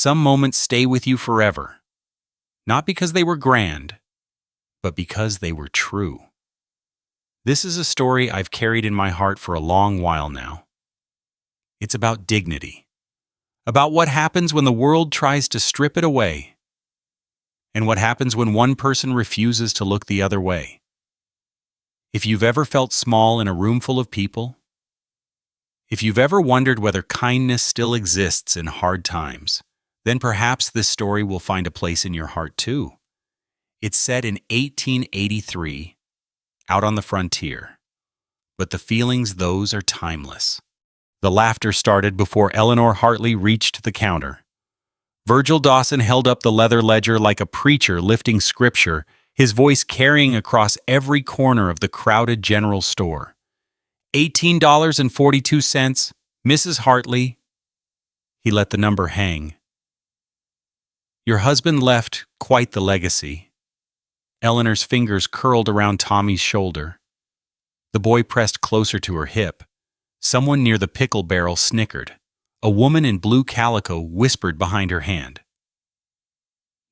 Some moments stay with you forever, not because they were grand, but because they were true. This is a story I've carried in my heart for a long while now. It's about dignity, about what happens when the world tries to strip it away, and what happens when one person refuses to look the other way. If you've ever felt small in a room full of people, if you've ever wondered whether kindness still exists in hard times, then perhaps this story will find a place in your heart too. It's set in 1883, out on the frontier, but the feelings, those are timeless. The laughter started before Eleanor Hartley reached the counter. Virgil Dawson held up the leather ledger like a preacher lifting scripture, his voice carrying across every corner of the crowded general store. $18.42, Mrs. Hartley. He let the number hang. Your husband left quite the legacy. Eleanor's fingers curled around Tommy's shoulder. The boy pressed closer to her hip. Someone near the pickle barrel snickered. A woman in blue calico whispered behind her hand.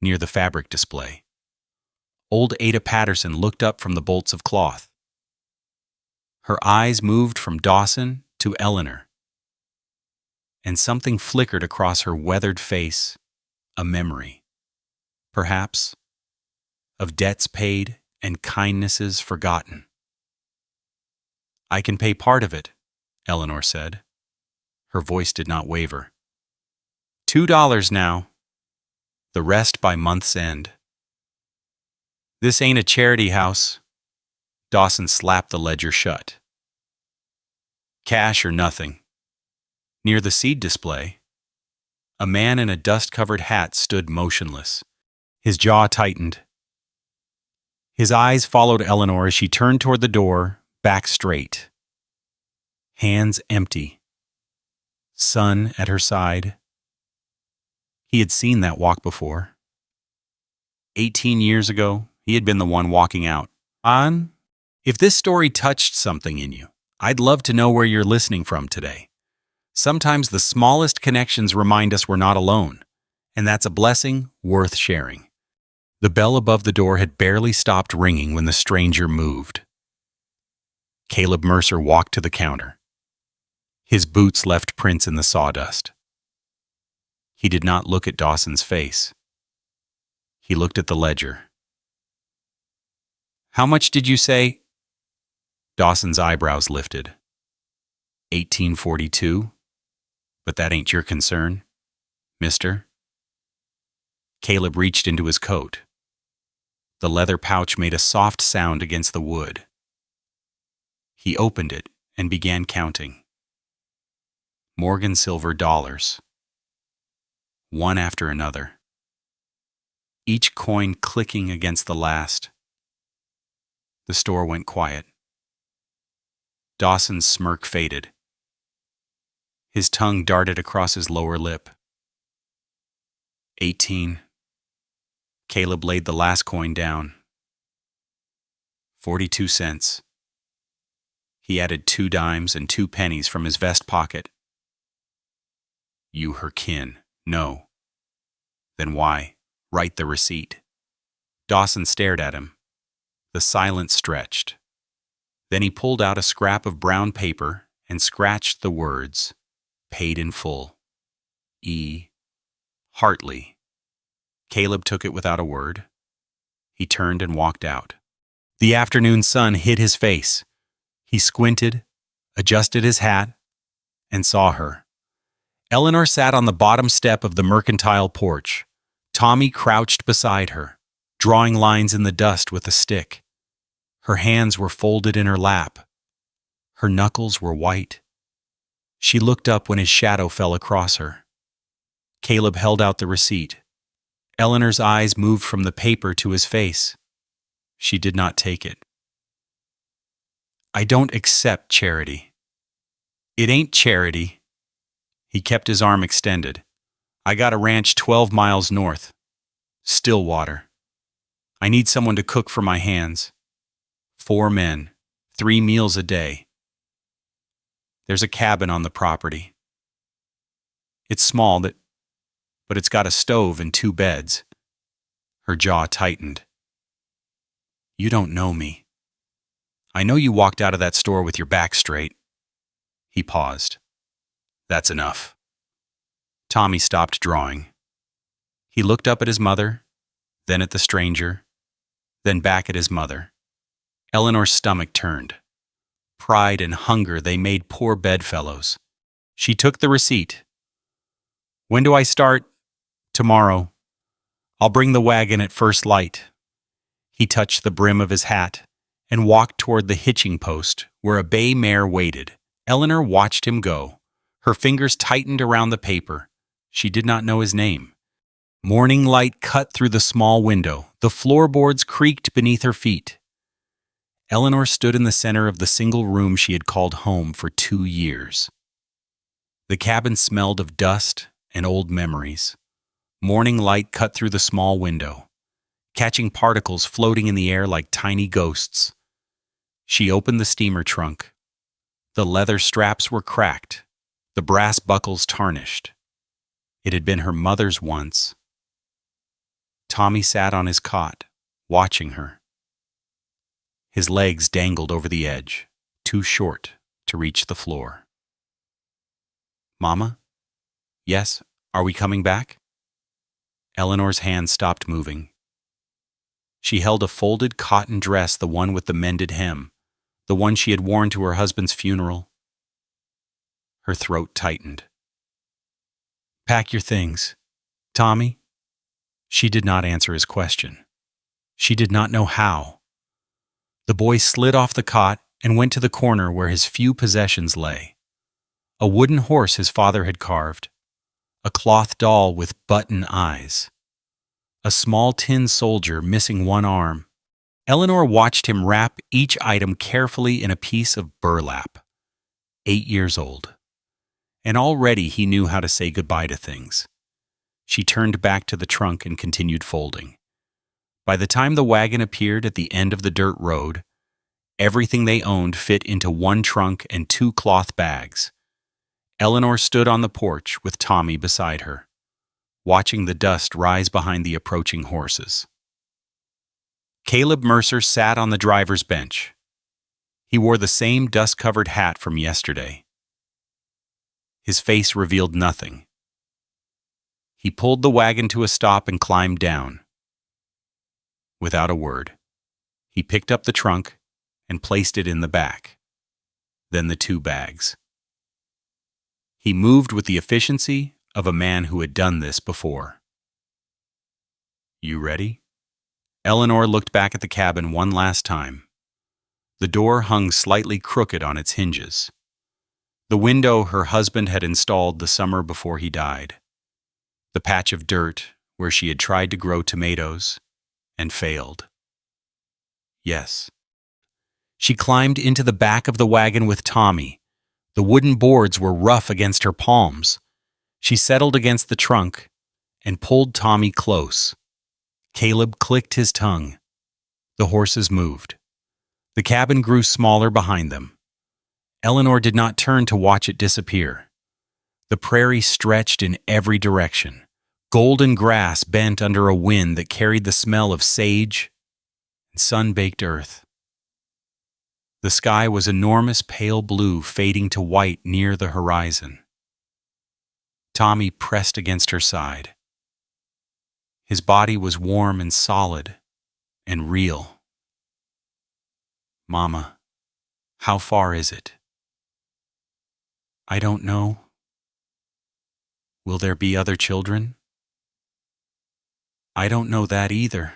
Near the fabric display, old Ada Patterson looked up from the bolts of cloth. Her eyes moved from Dawson to Eleanor, and something flickered across her weathered face, a memory, perhaps, of debts paid and kindnesses forgotten. I can pay part of it, Eleanor said. Her voice did not waver. $2 now, the rest by month's end. This ain't a charity house. Dawson slapped the ledger shut. Cash or nothing. Near the seed display, a man in a dust-covered hat stood motionless. His jaw tightened. His eyes followed Eleanor as she turned toward the door, back straight. Hands empty. Son at her side. He had seen that walk before. 18 years ago, he had been the one walking out. If this story touched something in you, I'd love to know where you're listening from today. Sometimes the smallest connections remind us we're not alone, and that's a blessing worth sharing. The bell above the door had barely stopped ringing when the stranger moved. Caleb Mercer walked to the counter. His boots left prints in the sawdust. He did not look at Dawson's face. He looked at the ledger. How much did you say? Dawson's eyebrows lifted. 1842? But that ain't your concern, mister. Caleb reached into his coat. The leather pouch made a soft sound against the wood. He opened it and began counting. Morgan silver dollars. One after another. Each coin clicking against the last. The store went quiet. Dawson's smirk faded. His tongue darted across his lower lip. 18. Caleb laid the last coin down. 42 cents. He added 2 dimes and 2 pennies from his vest pocket. You her kin. No. Then why? Write the receipt. Dawson stared at him. The silence stretched. Then he pulled out a scrap of brown paper and scratched the words, paid in full. E. Hartley. Caleb took it without a word. He turned and walked out. The afternoon sun hid his face. He squinted, adjusted his hat, and saw her. Eleanor sat on the bottom step of the mercantile porch. Tommy crouched beside her, drawing lines in the dust with a stick. Her hands were folded in her lap. Her knuckles were white. She looked up when his shadow fell across her. Caleb held out the receipt. Eleanor's eyes moved from the paper to his face. She did not take it. I don't accept charity. It ain't charity. He kept his arm extended. I got a ranch 12 miles north. Stillwater. I need someone to cook for my hands. 4 men, 3 meals a day. There's a cabin on the property. It's small, but it's got a stove and 2 beds. Her jaw tightened. You don't know me. I know you walked out of that store with your back straight. He paused. That's enough. Tommy stopped drawing. He looked up at his mother, then at the stranger, then back at his mother. Eleanor's stomach turned. Pride and hunger, they made poor bedfellows. She took the receipt. When do I start? Tomorrow. I'll bring the wagon at first light. He touched the brim of his hat and walked toward the hitching post where a bay mare waited. Eleanor watched him go. Her fingers tightened around the paper. She did not know his name. Morning light cut through the small window. The floorboards creaked beneath her feet. Eleanor stood in the center of the single room she had called home for 2 years. The cabin smelled of dust and old memories. Morning light cut through the small window, catching particles floating in the air like tiny ghosts. She opened the steamer trunk. The leather straps were cracked, the brass buckles tarnished. It had been her mother's once. Tommy sat on his cot, watching her. His legs dangled over the edge, too short to reach the floor. Mama? Yes, are we coming back? Eleanor's hand stopped moving. She held a folded cotton dress, the one with the mended hem, the one she had worn to her husband's funeral. Her throat tightened. Pack your things. Tommy? She did not answer his question. She did not know how. The boy slid off the cot and went to the corner where his few possessions lay. A wooden horse his father had carved, a cloth doll with button eyes, a small tin soldier missing one arm. Eleanor watched him wrap each item carefully in a piece of burlap. 8 years old. And already he knew how to say goodbye to things. She turned back to the trunk and continued folding. By the time the wagon appeared at the end of the dirt road, everything they owned fit into 1 trunk and 2 cloth bags. Eleanor stood on the porch with Tommy beside her, watching the dust rise behind the approaching horses. Caleb Mercer sat on the driver's bench. He wore the same dust-covered hat from yesterday. His face revealed nothing. He pulled the wagon to a stop and climbed down. Without a word, he picked up the trunk and placed it in the back, then the 2 bags. He moved with the efficiency of a man who had done this before. You ready? Eleanor looked back at the cabin one last time. The door hung slightly crooked on its hinges. The window her husband had installed the summer before he died. The patch of dirt where she had tried to grow tomatoes and failed. Yes. She climbed into the back of the wagon with Tommy. The wooden boards were rough against her palms. She settled against the trunk and pulled Tommy close. Caleb clicked his tongue. The horses moved. The cabin grew smaller behind them. Eleanor did not turn to watch it disappear. The prairie stretched in every direction. Golden grass bent under a wind that carried the smell of sage and sun-baked earth. The sky was enormous pale blue fading to white near the horizon. Tommy pressed against her side. His body was warm and solid and real. Mama, how far is it? I don't know. Will there be other children? I don't know that either.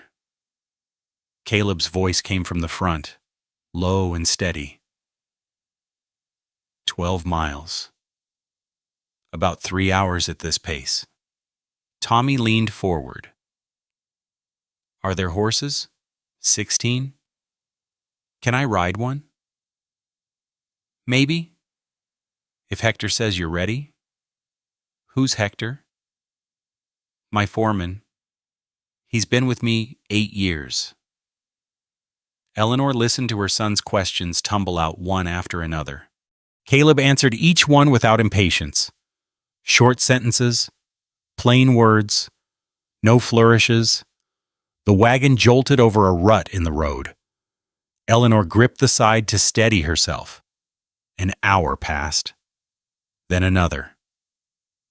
Caleb's voice came from the front, low and steady. 12 miles. About 3 hours at this pace. Tommy leaned forward. Are there horses? 16? Can I ride one? Maybe. If Hector says you're ready. Who's Hector? My foreman. He's been with me 8 years. Eleanor listened to her son's questions tumble out one after another. Caleb answered each one without impatience. Short sentences, Plain words, no flourishes. The wagon jolted over a rut in the road. Eleanor gripped the side to steady herself. An hour passed. Then another.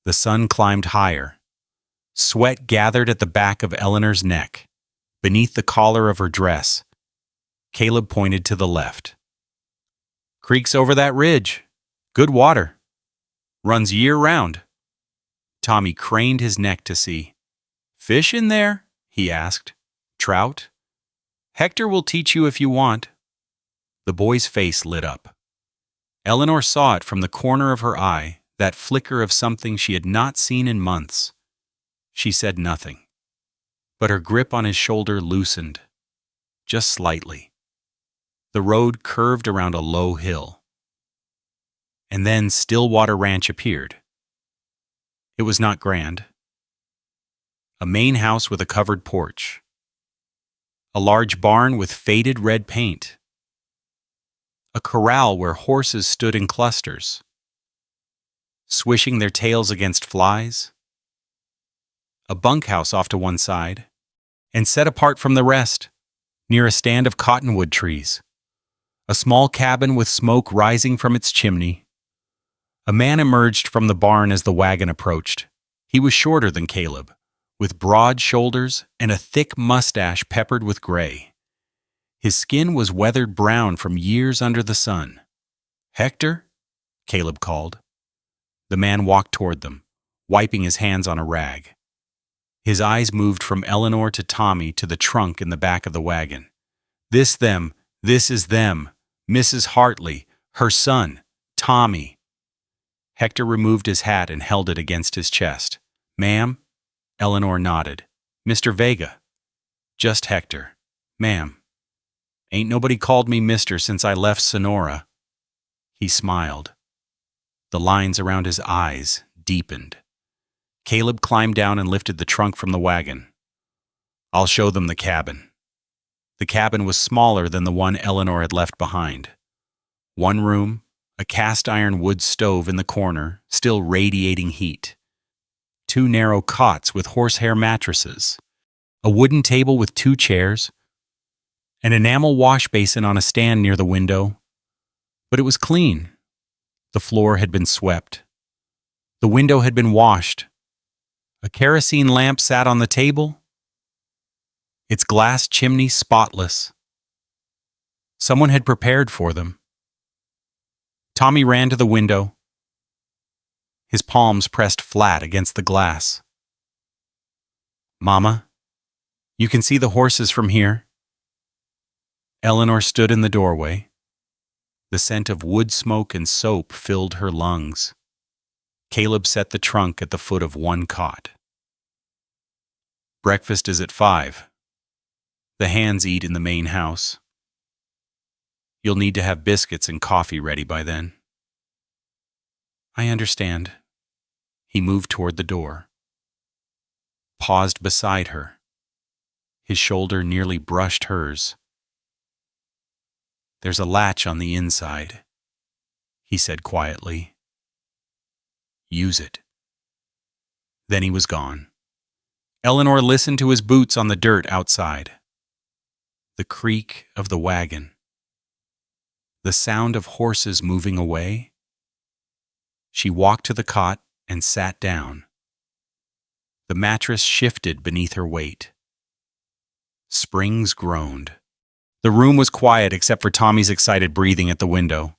The sun climbed higher. Sweat gathered at the back of Eleanor's neck, beneath the collar of her dress. Caleb pointed to the left. Creek's over that ridge. Good water. Runs year-round. Tommy craned his neck to see. Fish in there? He asked. Trout? Hector will teach you if you want. The boy's face lit up. Eleanor saw it from the corner of her eye, that flicker of something she had not seen in months. She said nothing, but her grip on his shoulder loosened, just slightly. The road curved around a low hill. And then Stillwater Ranch appeared. It was not grand. A main house with a covered porch. A large barn with faded red paint. A corral where horses stood in clusters, swishing their tails against flies. A bunkhouse off to one side, and set apart from the rest, near a stand of cottonwood trees. A small cabin with smoke rising from its chimney. A man emerged from the barn as the wagon approached. He was shorter than Caleb, with broad shoulders and a thick mustache peppered with gray. His skin was weathered brown from years under the sun. Hector? Caleb called. The man walked toward them, wiping his hands on a rag. His eyes moved from Eleanor to Tommy to the trunk in the back of the wagon. This is them, Mrs. Hartley, her son, Tommy. Hector removed his hat and held it against his chest. Ma'am? Eleanor nodded. Mr. Vega. Just Hector. Ma'am. Ain't nobody called me mister since I left Sonora. He smiled. The lines around his eyes deepened. Caleb climbed down and lifted the trunk from the wagon. I'll show them the cabin. The cabin was smaller than the one Eleanor had left behind. One room, a cast-iron wood stove in the corner, still radiating heat. 2 narrow cots with horsehair mattresses. A wooden table with 2 chairs. An enamel wash basin on a stand near the window. But it was clean. The floor had been swept. The window had been washed. A kerosene lamp sat on the table, its glass chimney spotless. Someone had prepared for them. Tommy ran to the window, his palms pressed flat against the glass. Mama, you can see the horses from here. Eleanor stood in the doorway. The scent of wood smoke and soap filled her lungs. Caleb set the trunk at the foot of one cot. Breakfast is at 5. The hands eat in the main house. You'll need to have biscuits and coffee ready by then. I understand. He moved toward the door. Paused beside her. His shoulder nearly brushed hers. There's a latch on the inside, he said quietly. Use it. Then he was gone. Eleanor listened to his boots on the dirt outside. The creak of the wagon. The sound of horses moving away. She walked to the cot and sat down. The mattress shifted beneath her weight. Springs groaned. The room was quiet except for Tommy's excited breathing at the window.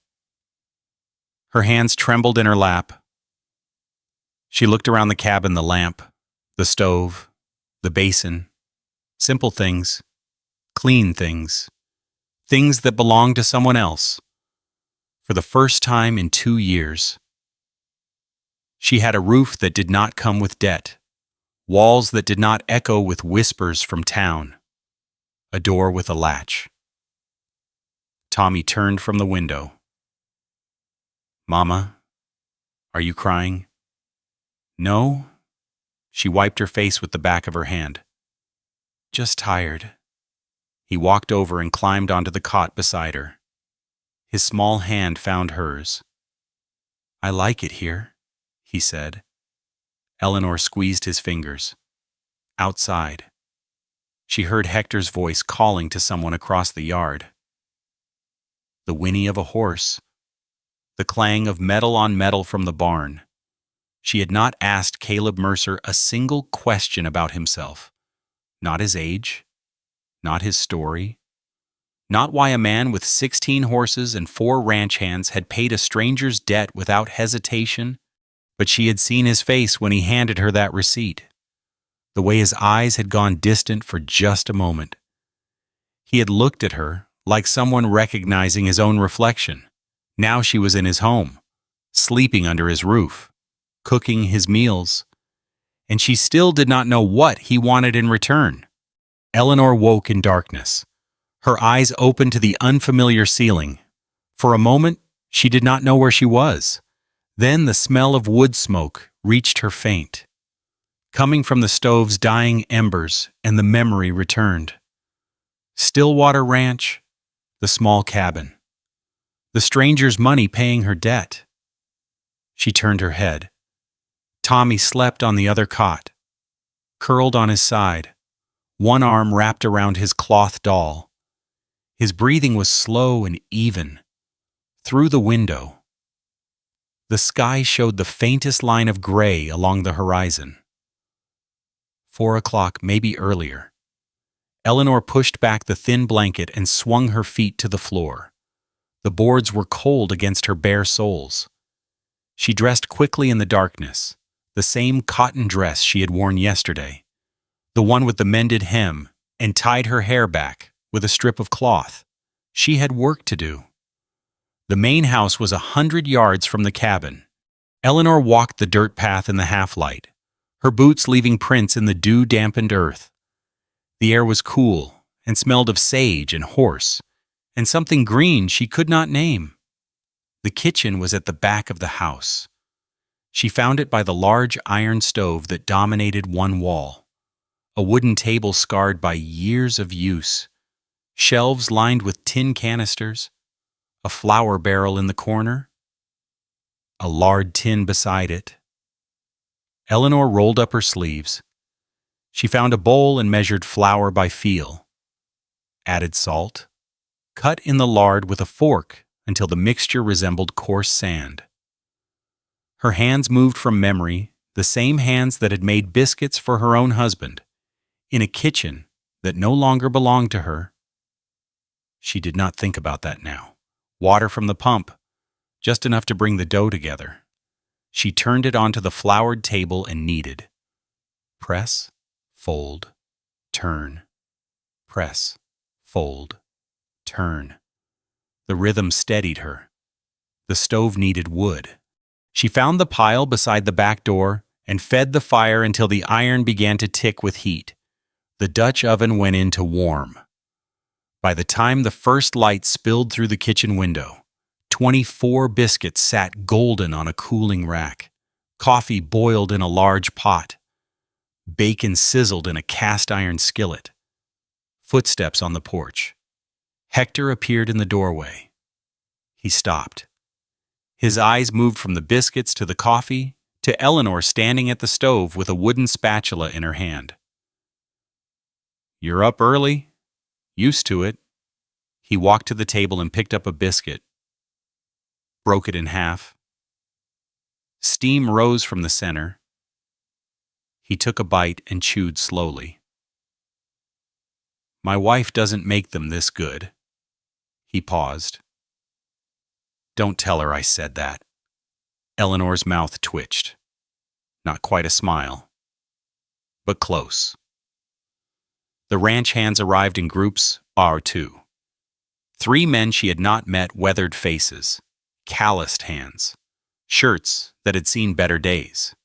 Her hands trembled in her lap. She looked around the cabin, the lamp, the stove, the basin. Simple things, clean things, things that belonged to someone else. For the first time in 2 years. She had a roof that did not come with debt, walls that did not echo with whispers from town, a door with a latch. Tommy turned from the window. Mama, are you crying? No? She wiped her face with the back of her hand. Just tired. He walked over and climbed onto the cot beside her. His small hand found hers. I like it here, he said. Eleanor squeezed his fingers. Outside. She heard Hector's voice calling to someone across the yard. The whinny of a horse. The clang of metal on metal from the barn. She had not asked Caleb Mercer a single question about himself. Not his age. Not his story. Not why a man with 16 horses and 4 ranch hands had paid a stranger's debt without hesitation, but she had seen his face when he handed her that receipt. The way his eyes had gone distant for just a moment. He had looked at her like someone recognizing his own reflection. Now she was in his home, sleeping under his roof, cooking his meals, and she still did not know what he wanted in return. Eleanor woke in darkness, her eyes open to the unfamiliar ceiling. For a moment, she did not know where she was. Then the smell of wood smoke reached her faint, coming from the stove's dying embers, and the memory returned. Stillwater Ranch, the small cabin, the stranger's money paying her debt. She turned her head. Tommy slept on the other cot, curled on his side, one arm wrapped around his cloth doll. His breathing was slow and even. Through the window, the sky showed the faintest line of gray along the horizon. 4 o'clock, maybe earlier. Eleanor pushed back the thin blanket and swung her feet to the floor. The boards were cold against her bare soles. She dressed quickly in the darkness, the same cotton dress she had worn yesterday, the one with the mended hem, and tied her hair back with a strip of cloth. She had work to do. The main house was 100 yards from the cabin. Eleanor walked the dirt path in the half-light, her boots leaving prints in the dew-dampened earth. The air was cool and smelled of sage and horse, and something green she could not name. The kitchen was at the back of the house. She found it by the large iron stove that dominated one wall, a wooden table scarred by years of use, shelves lined with tin canisters, a flour barrel in the corner, a lard tin beside it. Eleanor rolled up her sleeves. She found a bowl and measured flour by feel, added salt, cut in the lard with a fork until the mixture resembled coarse sand. Her hands moved from memory, the same hands that had made biscuits for her own husband, in a kitchen that no longer belonged to her. She did not think about that now. Water from the pump, just enough to bring the dough together. She turned it onto the floured table and kneaded. Press, fold, turn. Press, fold, turn. The rhythm steadied her. The stove needed wood. She found the pile beside the back door and fed the fire until the iron began to tick with heat. The Dutch oven went in to warm. By the time the first light spilled through the kitchen window, 24 biscuits sat golden on a cooling rack. Coffee boiled in a large pot. Bacon sizzled in a cast-iron skillet. Footsteps on the porch. Hector appeared in the doorway. He stopped. His eyes moved from the biscuits to the coffee to Eleanor standing at the stove with a wooden spatula in her hand. "You're up early. Used to it." He walked to the table and picked up a biscuit. Broke it in half. Steam rose from the center. He took a bite and chewed slowly. "My wife doesn't make them this good." He paused. "Don't tell her I said that." Eleanor's mouth twitched. Not quite a smile, but close. The ranch hands arrived in groups, R2. 3 men she had not met, weathered faces, calloused hands, shirts that had seen better days.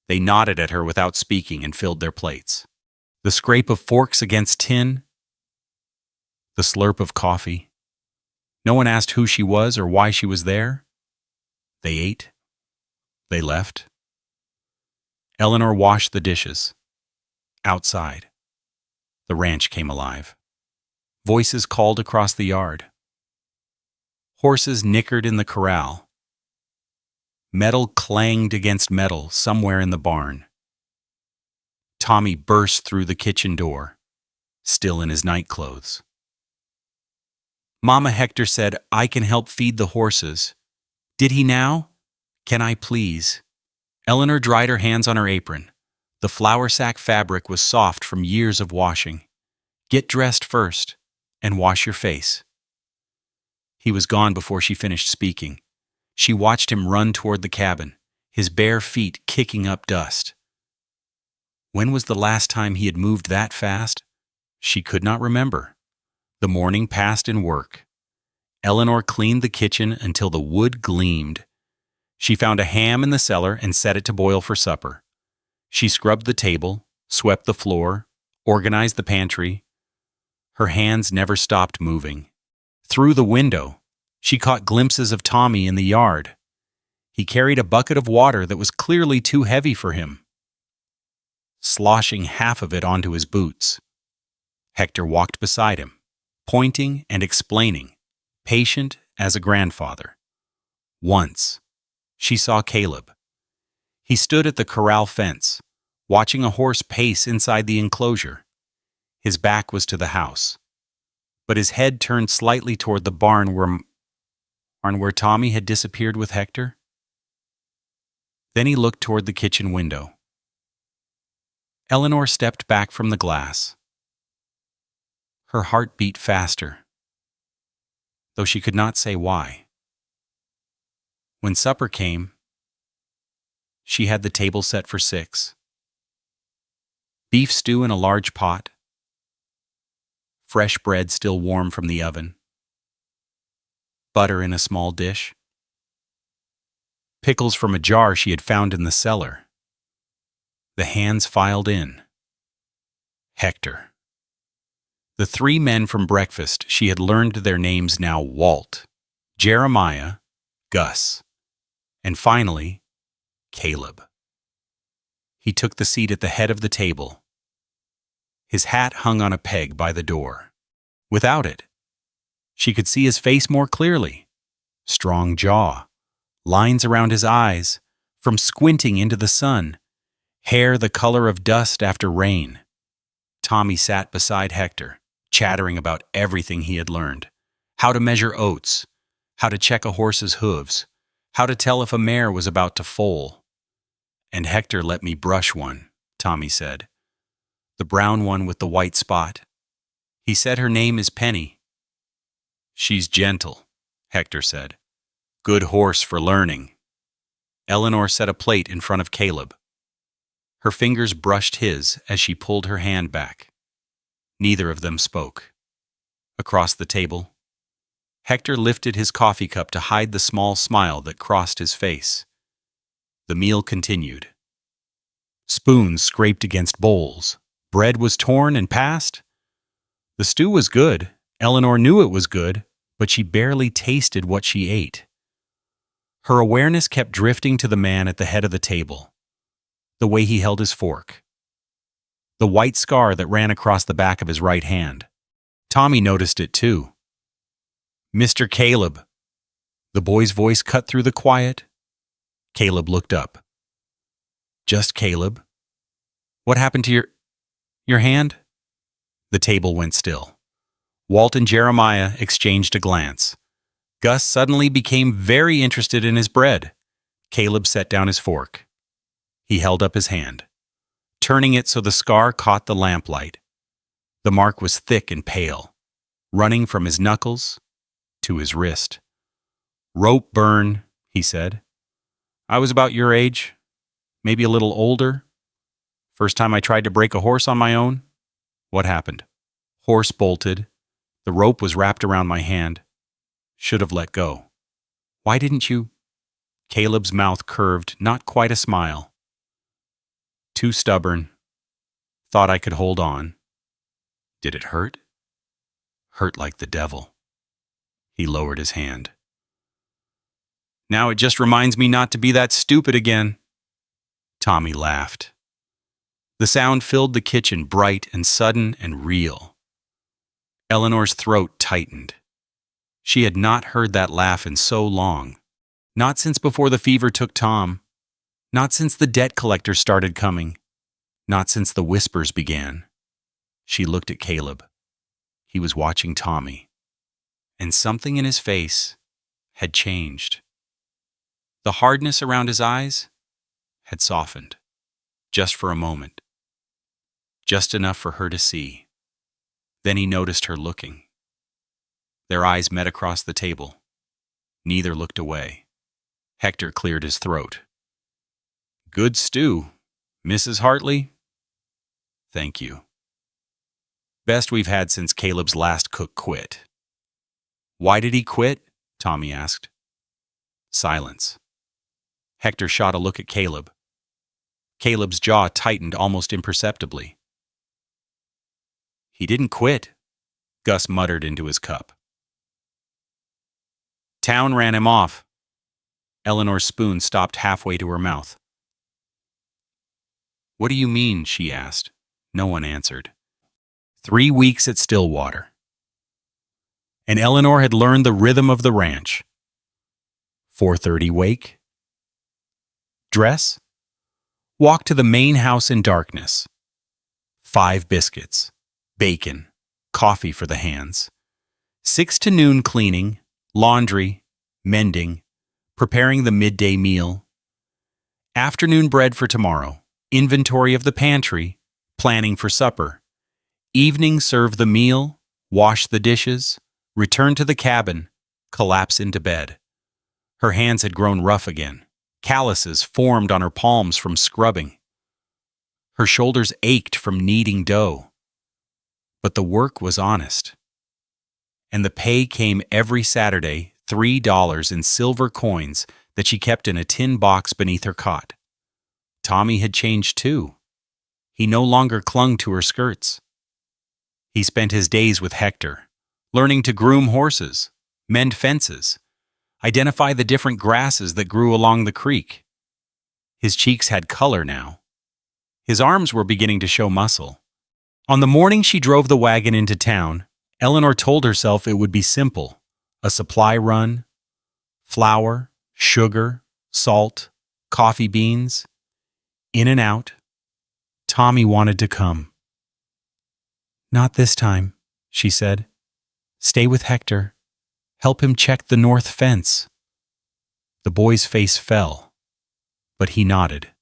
They nodded at her without speaking and filled their plates. The scrape of forks against tin, the slurp of coffee. No one asked who she was or why she was there. They ate. They left. Eleanor washed the dishes. Outside, the ranch came alive. Voices called across the yard. Horses nickered in the corral. Metal clanged against metal somewhere in the barn. Tommy burst through the kitchen door, still in his nightclothes. Mama, Hector said, "I can help feed the horses." "Did he now? Can I please?" Eleanor dried her hands on her apron. The flour sack fabric was soft from years of washing. "Get dressed first, and wash your face." He was gone before she finished speaking. She watched him run toward the cabin, his bare feet kicking up dust. When was the last time he had moved that fast? She could not remember. The morning passed in work. Eleanor cleaned the kitchen until the wood gleamed. She found a ham in the cellar and set it to boil for supper. She scrubbed the table, swept the floor, organized the pantry. Her hands never stopped moving. Through the window, she caught glimpses of Tommy in the yard. He carried a bucket of water that was clearly too heavy for him, sloshing half of it onto his boots. Hector walked beside him, pointing and explaining, patient as a grandfather. Once, she saw Caleb. He stood at the corral fence, watching a horse pace inside the enclosure. His back was to the house, but his head turned slightly toward the barn where Tommy had disappeared with Hector. Then he looked toward the kitchen window. Eleanor stepped back from the glass. Her heart beat faster, though she could not say why. When supper came, she had the table set for 6. Beef stew in a large pot, fresh bread still warm from the oven, butter in a small dish, pickles from a jar she had found in the cellar. The hands filed in. Hector. The 3 men from breakfast, she had learned their names now: Walt, Jeremiah, Gus, and finally, Caleb. He took the seat at the head of the table. His hat hung on a peg by the door. Without it, she could see his face more clearly. Strong jaw, lines around his eyes, from squinting into the sun, hair the color of dust after rain. Tommy sat beside Hector, chattering about everything he had learned: how to measure oats, how to check a horse's hooves, how to tell if a mare was about to foal. "And Hector let me brush one," Tommy said. "The brown one with the white spot. He said her name is Penny." "She's gentle," Hector said. "Good horse for learning." Eleanor set a plate in front of Caleb. Her fingers brushed his as she pulled her hand back. Neither of them spoke. Across the table, Hector lifted his coffee cup to hide the small smile that crossed his face. The meal continued. Spoons scraped against bowls. Bread was torn and passed. The stew was good. Eleanor knew it was good, but she barely tasted what she ate. Her awareness kept drifting to the man at the head of the table, the way he held his fork, the white scar that ran across the back of his right hand. Tommy noticed it too. "Mr. Caleb." The boy's voice cut through the quiet. Caleb looked up. "Just Caleb. What happened to your hand?" The table went still. Walt and Jeremiah exchanged a glance. Gus suddenly became very interested in his bread. Caleb set down his fork. He held up his hand, turning it so the scar caught the lamplight. The mark was thick and pale, running from his knuckles to his wrist. "Rope burn," he said. "I was about your age, maybe a little older. First time I tried to break a horse on my own. What happened? Horse bolted. The rope was wrapped around my hand. Should have let go. Why didn't you?" Caleb's mouth curved, not quite a smile. "Too stubborn. Thought I could hold on." "Did it hurt?" "Hurt like the devil." He lowered his hand. "Now it just reminds me not to be that stupid again." Tommy laughed. The sound filled the kitchen, bright and sudden and real. Eleanor's throat tightened. She had not heard that laugh in so long. Not since before the fever took Tom. Not since the debt collector started coming. Not since the whispers began. She looked at Caleb. He was watching Tommy. And something in his face had changed. The hardness around his eyes had softened. Just for a moment. Just enough for her to see. Then he noticed her looking. Their eyes met across the table. Neither looked away. Hector cleared his throat. "Good stew, Mrs. Hartley." "Thank you." "Best we've had since Caleb's last cook quit." "Why did he quit?" Tommy asked. Silence. Hector shot a look at Caleb. Caleb's jaw tightened almost imperceptibly. "He didn't quit," Gus muttered into his cup. "Town ran him off." Eleanor's spoon stopped halfway to her mouth. "What do you mean?" she asked. No one answered. 3 weeks at Stillwater. And Eleanor had learned the rhythm of the ranch. 4:30 wake. Dress. Walk to the main house in darkness. 5 biscuits. Bacon. Coffee for the hands. 6 to noon cleaning. Laundry. Mending. Preparing the midday meal. Afternoon bread for tomorrow. Inventory of the pantry. Planning for supper. Evening serve the meal. Wash the dishes. Return to the cabin. Collapse into bed. Her hands had grown rough again. Calluses formed on her palms from scrubbing. Her shoulders ached from kneading dough. But the work was honest. And the pay came every Saturday, $3 in silver coins that she kept in a tin box beneath her cot. Tommy had changed too. He no longer clung to her skirts. He spent his days with Hector, learning to groom horses, mend fences, identify the different grasses that grew along the creek. His cheeks had color now. His arms were beginning to show muscle. On the morning she drove the wagon into town, Eleanor told herself it would be simple. A supply run, flour, sugar, salt, coffee beans, in and out. Tommy wanted to come. "Not this time," she said. "Stay with Hector. Help him check the north fence." The boy's face fell, but he nodded.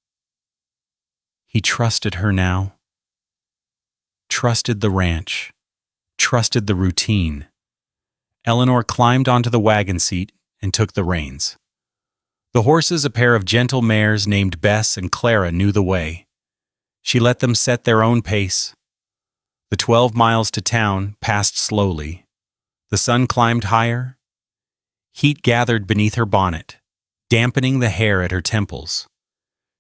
He trusted her now. Trusted the ranch. Trusted the routine. Eleanor climbed onto the wagon seat and took the reins. The horses, a pair of gentle mares named Bess and Clara, knew the way. She let them set their own pace. The 12 miles to town passed slowly. The sun climbed higher. Heat gathered beneath her bonnet, dampening the hair at her temples.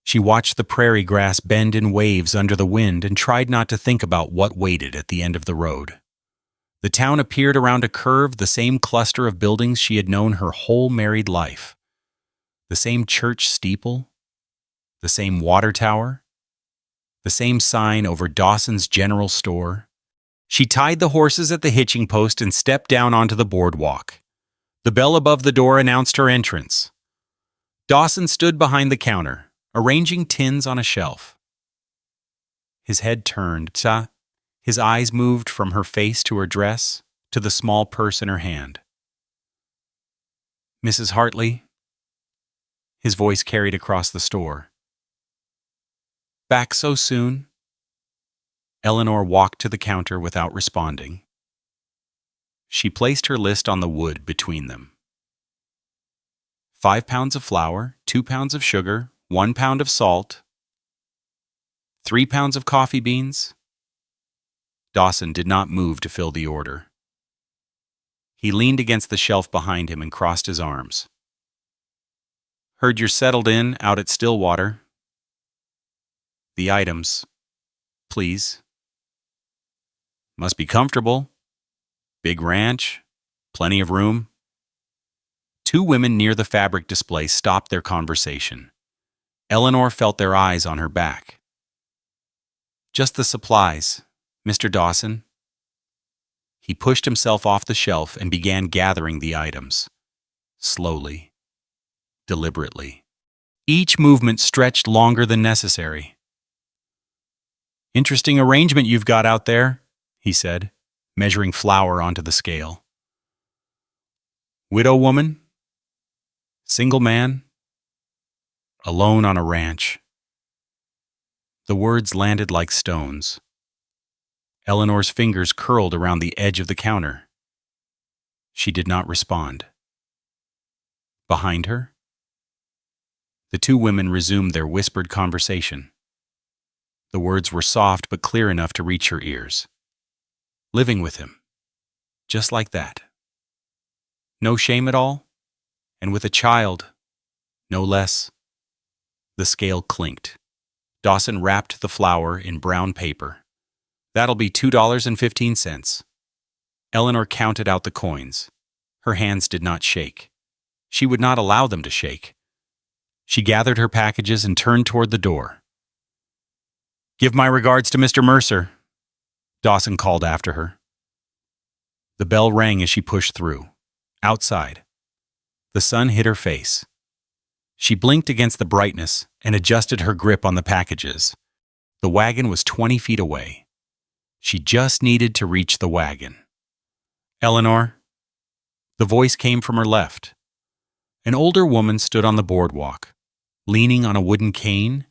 She watched the prairie grass bend in waves under the wind and tried not to think about what waited at the end of the road. The town appeared around a curve, the same cluster of buildings she had known her whole married life. The same church steeple, the same water tower, the same sign over Dawson's General Store. She tied the horses at the hitching post and stepped down onto the boardwalk. The bell above the door announced her entrance. Dawson stood behind the counter, arranging tins on a shelf. His head turned. His eyes moved from her face to her dress to the small purse in her hand. "Mrs. Hartley?" His voice carried across the store. "Back so soon?" Eleanor walked to the counter without responding. She placed her list on the wood between them. 5 pounds of flour, 2 pounds of sugar, 1 pound of salt, 3 pounds of coffee beans. Dawson did not move to fill the order. He leaned against the shelf behind him and crossed his arms. "Heard you're settled in out at Stillwater." "The items, please." "Must be comfortable. Big ranch, plenty of room." 2 women near the fabric display stopped their conversation. Eleanor felt their eyes on her back. "Just the supplies, Mr. Dawson." He pushed himself off the shelf and began gathering the items. Slowly. deliberately. Each movement stretched longer than necessary. "Interesting arrangement you've got out there," he said, measuring flour onto the scale. "Widow woman? Single man? Alone on a ranch?" The words landed like stones. Eleanor's fingers curled around the edge of the counter. She did not respond. Behind her, the two women resumed their whispered conversation. The words were soft but clear enough to reach her ears. Living with him. Just like that. No shame at all? And with a child, no less. The scale clinked. Dawson wrapped the flour in brown paper. "That'll be $2.15. Eleanor counted out the coins. Her hands did not shake. She would not allow them to shake. She gathered her packages and turned toward the door. "Give my regards to Mr. Mercer," Dawson called after her. The bell rang as she pushed through. Outside, the sun hit her face. She blinked against the brightness and adjusted her grip on the packages. The wagon was 20 feet away. She just needed to reach the wagon. "Eleanor?" The voice came from her left. An older woman stood on the boardwalk, leaning on a wooden cane,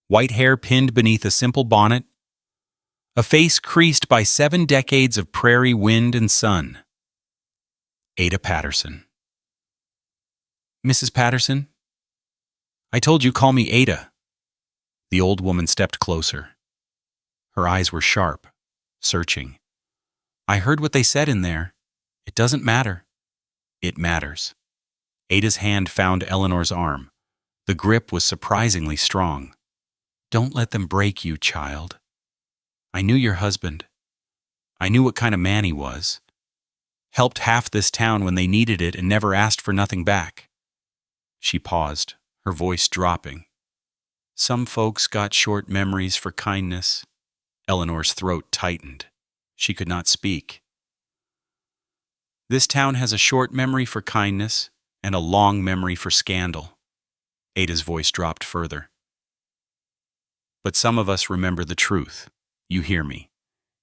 white hair pinned beneath a simple bonnet, a face creased by 7 decades of prairie wind and sun. Ada Patterson. "Mrs. Patterson? I told you call me Ada." The old woman stepped closer. Her eyes were sharp, searching. "I heard what they said in there. It doesn't matter." "It matters." Ada's hand found Eleanor's arm. The grip was surprisingly strong. "Don't let them break you, child. I knew your husband. I knew what kind of man he was. Helped half this town when they needed it and never asked for nothing back." She paused, her voice dropping. "Some folks got short memories for kindness." Eleanor's throat tightened. She could not speak. "This town has a short memory for kindness and a long memory for scandal." Ada's voice dropped further. "But some of us remember the truth. You hear me?"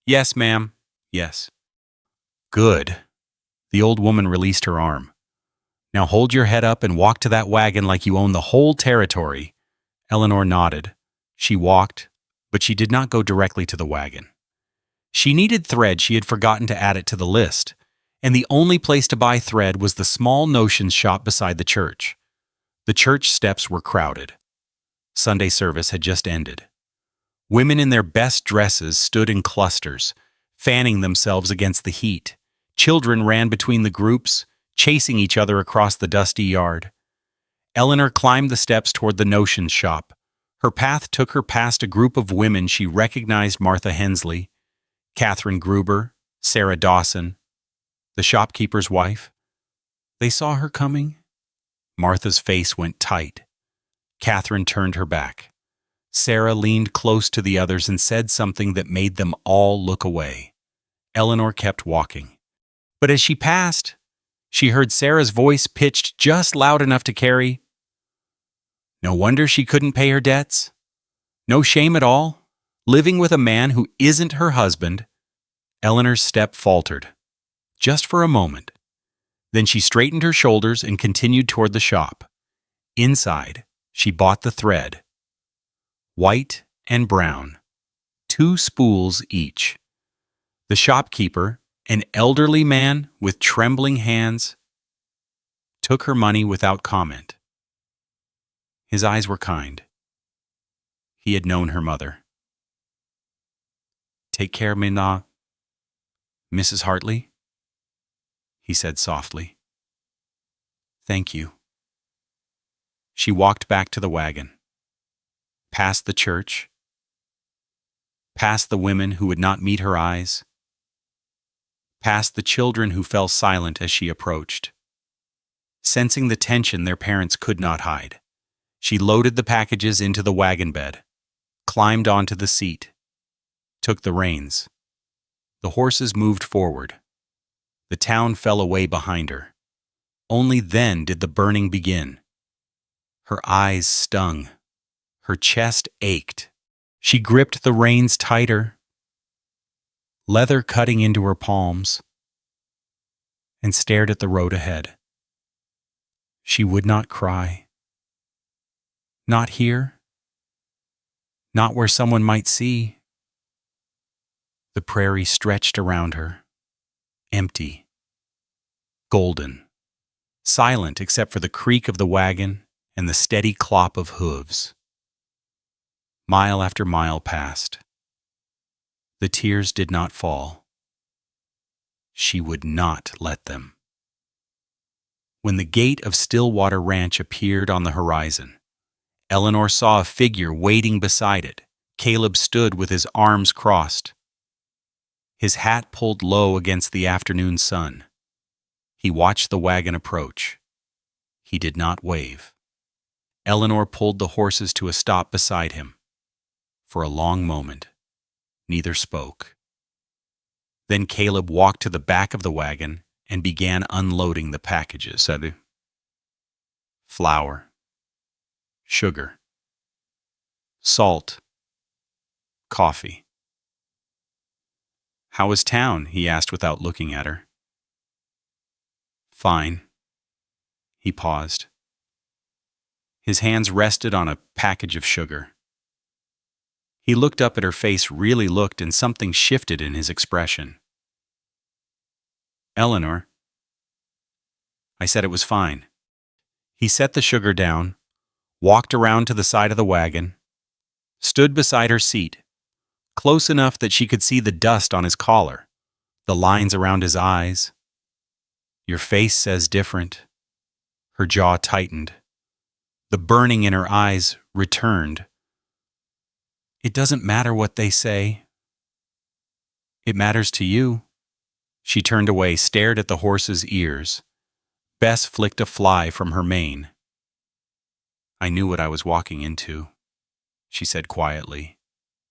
"Yes, ma'am. Yes." "Good." The old woman released her arm. "Now hold your head up and walk to that wagon like you own the whole territory." Eleanor nodded. She walked, but she did not go directly to the wagon. She needed thread. She had forgotten to add it to the list, and the only place to buy thread was the small notions shop beside the church. The church steps were crowded. Sunday service had just ended. Women in their best dresses stood in clusters, fanning themselves against the heat. Children ran between the groups, chasing each other across the dusty yard. Eleanor climbed the steps toward the notions shop. Her path took her past a group of women. She recognized Martha Hensley, Catherine Gruber, Sarah Dawson, the shopkeeper's wife. They saw her coming. Martha's face went tight. Catherine turned her back. Sarah leaned close to the others and said something that made them all look away. Eleanor kept walking. But as she passed, she heard Sarah's voice pitched just loud enough to carry. "No wonder she couldn't pay her debts. No shame at all, living with a man who isn't her husband." Eleanor's step faltered, just for a moment. Then she straightened her shoulders and continued toward the shop. Inside, she bought the thread. White and brown, 2 spools each. The shopkeeper, an elderly man with trembling hands, took her money without comment. His eyes were kind. He had known her mother. "Take care, Minna. Mrs. Hartley," he said softly. "Thank you." She walked back to the wagon, past the church, past the women who would not meet her eyes, past the children who fell silent as she approached. Sensing the tension their parents could not hide, she loaded the packages into the wagon bed, climbed onto the seat, took the reins. The horses moved forward. The town fell away behind her. Only then did the burning begin. Her eyes stung. Her chest ached. She gripped the reins tighter, leather cutting into her palms, and stared at the road ahead. She would not cry. Not here. Not where someone might see. The prairie stretched around her, empty, golden, silent except for the creak of the wagon and the steady clop of hooves. Mile after mile passed. The tears did not fall. She would not let them. When the gate of Stillwater Ranch appeared on the horizon, Eleanor saw a figure waiting beside it. Caleb stood with his arms crossed, his hat pulled low against the afternoon sun. He watched the wagon approach. He did not wave. Eleanor pulled the horses to a stop beside him. For a long moment, neither spoke. Then Caleb walked to the back of the wagon and began unloading the packages. Flour, sugar, salt, coffee. "How is town?" he asked without looking at her. "Fine." He paused. His hands rested on a package of sugar. He looked up at her face, really looked, and something shifted in his expression. "Eleanor." I said it was fine. He set the sugar down, walked around to the side of the wagon, stood beside her seat, close enough that she could see the dust on his collar, the lines around his eyes. "Your face says different." Her jaw tightened. The burning in her eyes returned. "It doesn't matter what they say. It matters to you." She turned away, stared at the horse's ears. Bess flicked a fly from her mane. "I knew what I was walking into," she said quietly.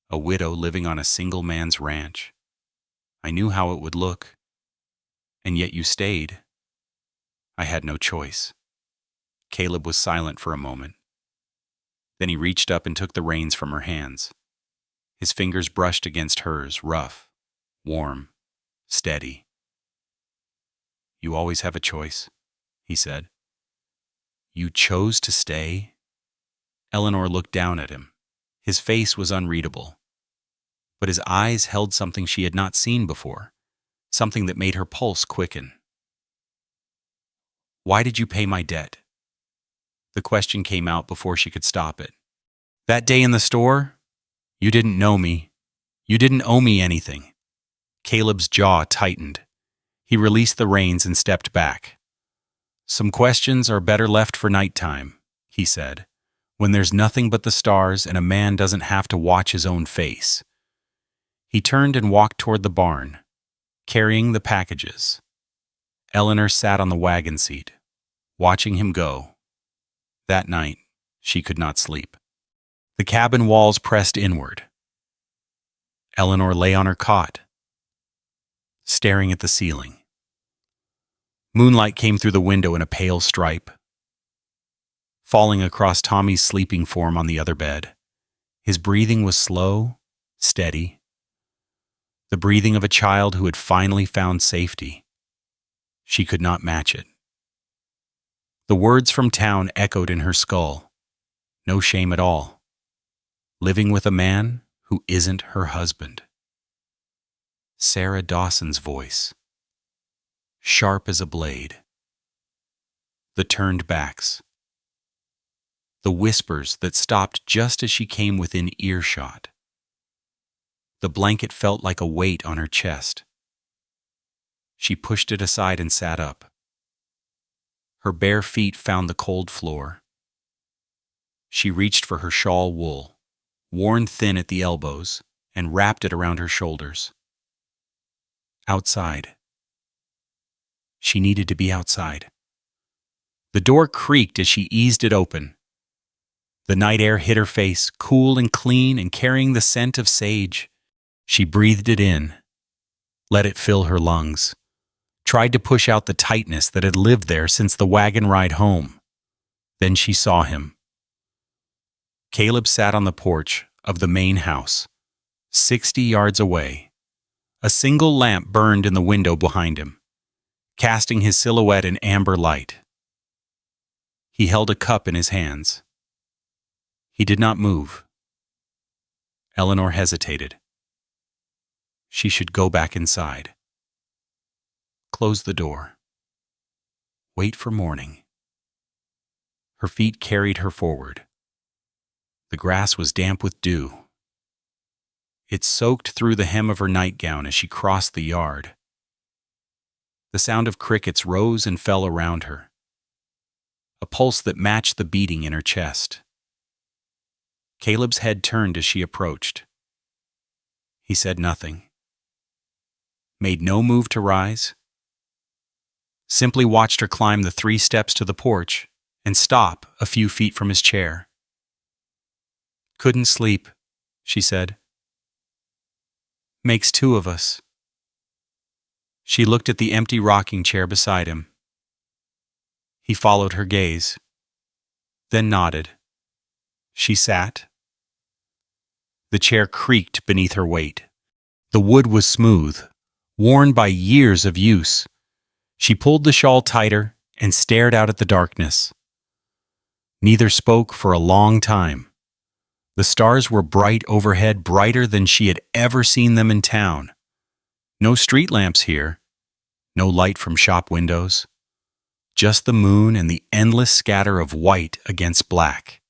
"A widow living on a single man's ranch. I knew how it would look. And yet you stayed. I had no choice." Caleb was silent for a moment. Then he reached up and took the reins from her hands. His fingers brushed against hers, rough, warm, steady. "You always have a choice," he said. "You chose to stay?" Eleanor looked down at him. His face was unreadable, but his eyes held something she had not seen before, something that made her pulse quicken. "Why did you pay my debt?" The question came out before she could stop it. "That day in the store? You didn't know me. You didn't owe me anything." Caleb's jaw tightened. He released the reins and stepped back. "Some questions are better left for nighttime," he said, "when there's nothing but the stars and a man doesn't have to watch his own face." He turned and walked toward the barn, carrying the packages. Eleanor sat on the wagon seat, watching him go. That night, she could not sleep. The cabin walls pressed inward. Eleanor lay on her cot, staring at the ceiling. Moonlight came through the window in a pale stripe, falling across Tommy's sleeping form on the other bed. His breathing was slow, steady, the breathing of a child who had finally found safety. She could not match it. The words from town echoed in her skull. No shame at all. Living with a man who isn't her husband. Sarah Dawson's voice, sharp as a blade. The turned backs. The whispers that stopped just as she came within earshot. The blanket felt like a weight on her chest. She pushed it aside and sat up. Her bare feet found the cold floor. She reached for her shawl wool, worn thin at the elbows, and wrapped it around her shoulders. Outside. She needed to be outside. The door creaked as she eased it open. The night air hit her face, cool and clean and carrying the scent of sage. She breathed it in, let it fill her lungs, tried to push out the tightness that had lived there since the wagon ride home. Then she saw him, Caleb sat on the porch of the main house, 60 yards away. A single lamp burned in the window behind him, casting his silhouette in amber light. He held a cup in his hands. He did not move. Eleanor hesitated. She should go back inside. Close the door. Wait for morning. Her feet carried her forward. The grass was damp with dew. It soaked through the hem of her nightgown as she crossed the yard. The sound of crickets rose and fell around her, a pulse that matched the beating in her chest. Caleb's head turned as she approached. He said nothing, made no move to rise, simply watched her climb the 3 steps to the porch and stop a few feet from his chair. "Couldn't sleep," she said. "Makes 2 of us." She looked at the empty rocking chair beside him. He followed her gaze, then nodded. She sat. The chair creaked beneath her weight. The wood was smooth, worn by years of use. She pulled the shawl tighter and stared out at the darkness. Neither spoke for a long time. The stars were bright overhead, brighter than she had ever seen them in town. No street lamps here, no light from shop windows. Just the moon and the endless scatter of white against black.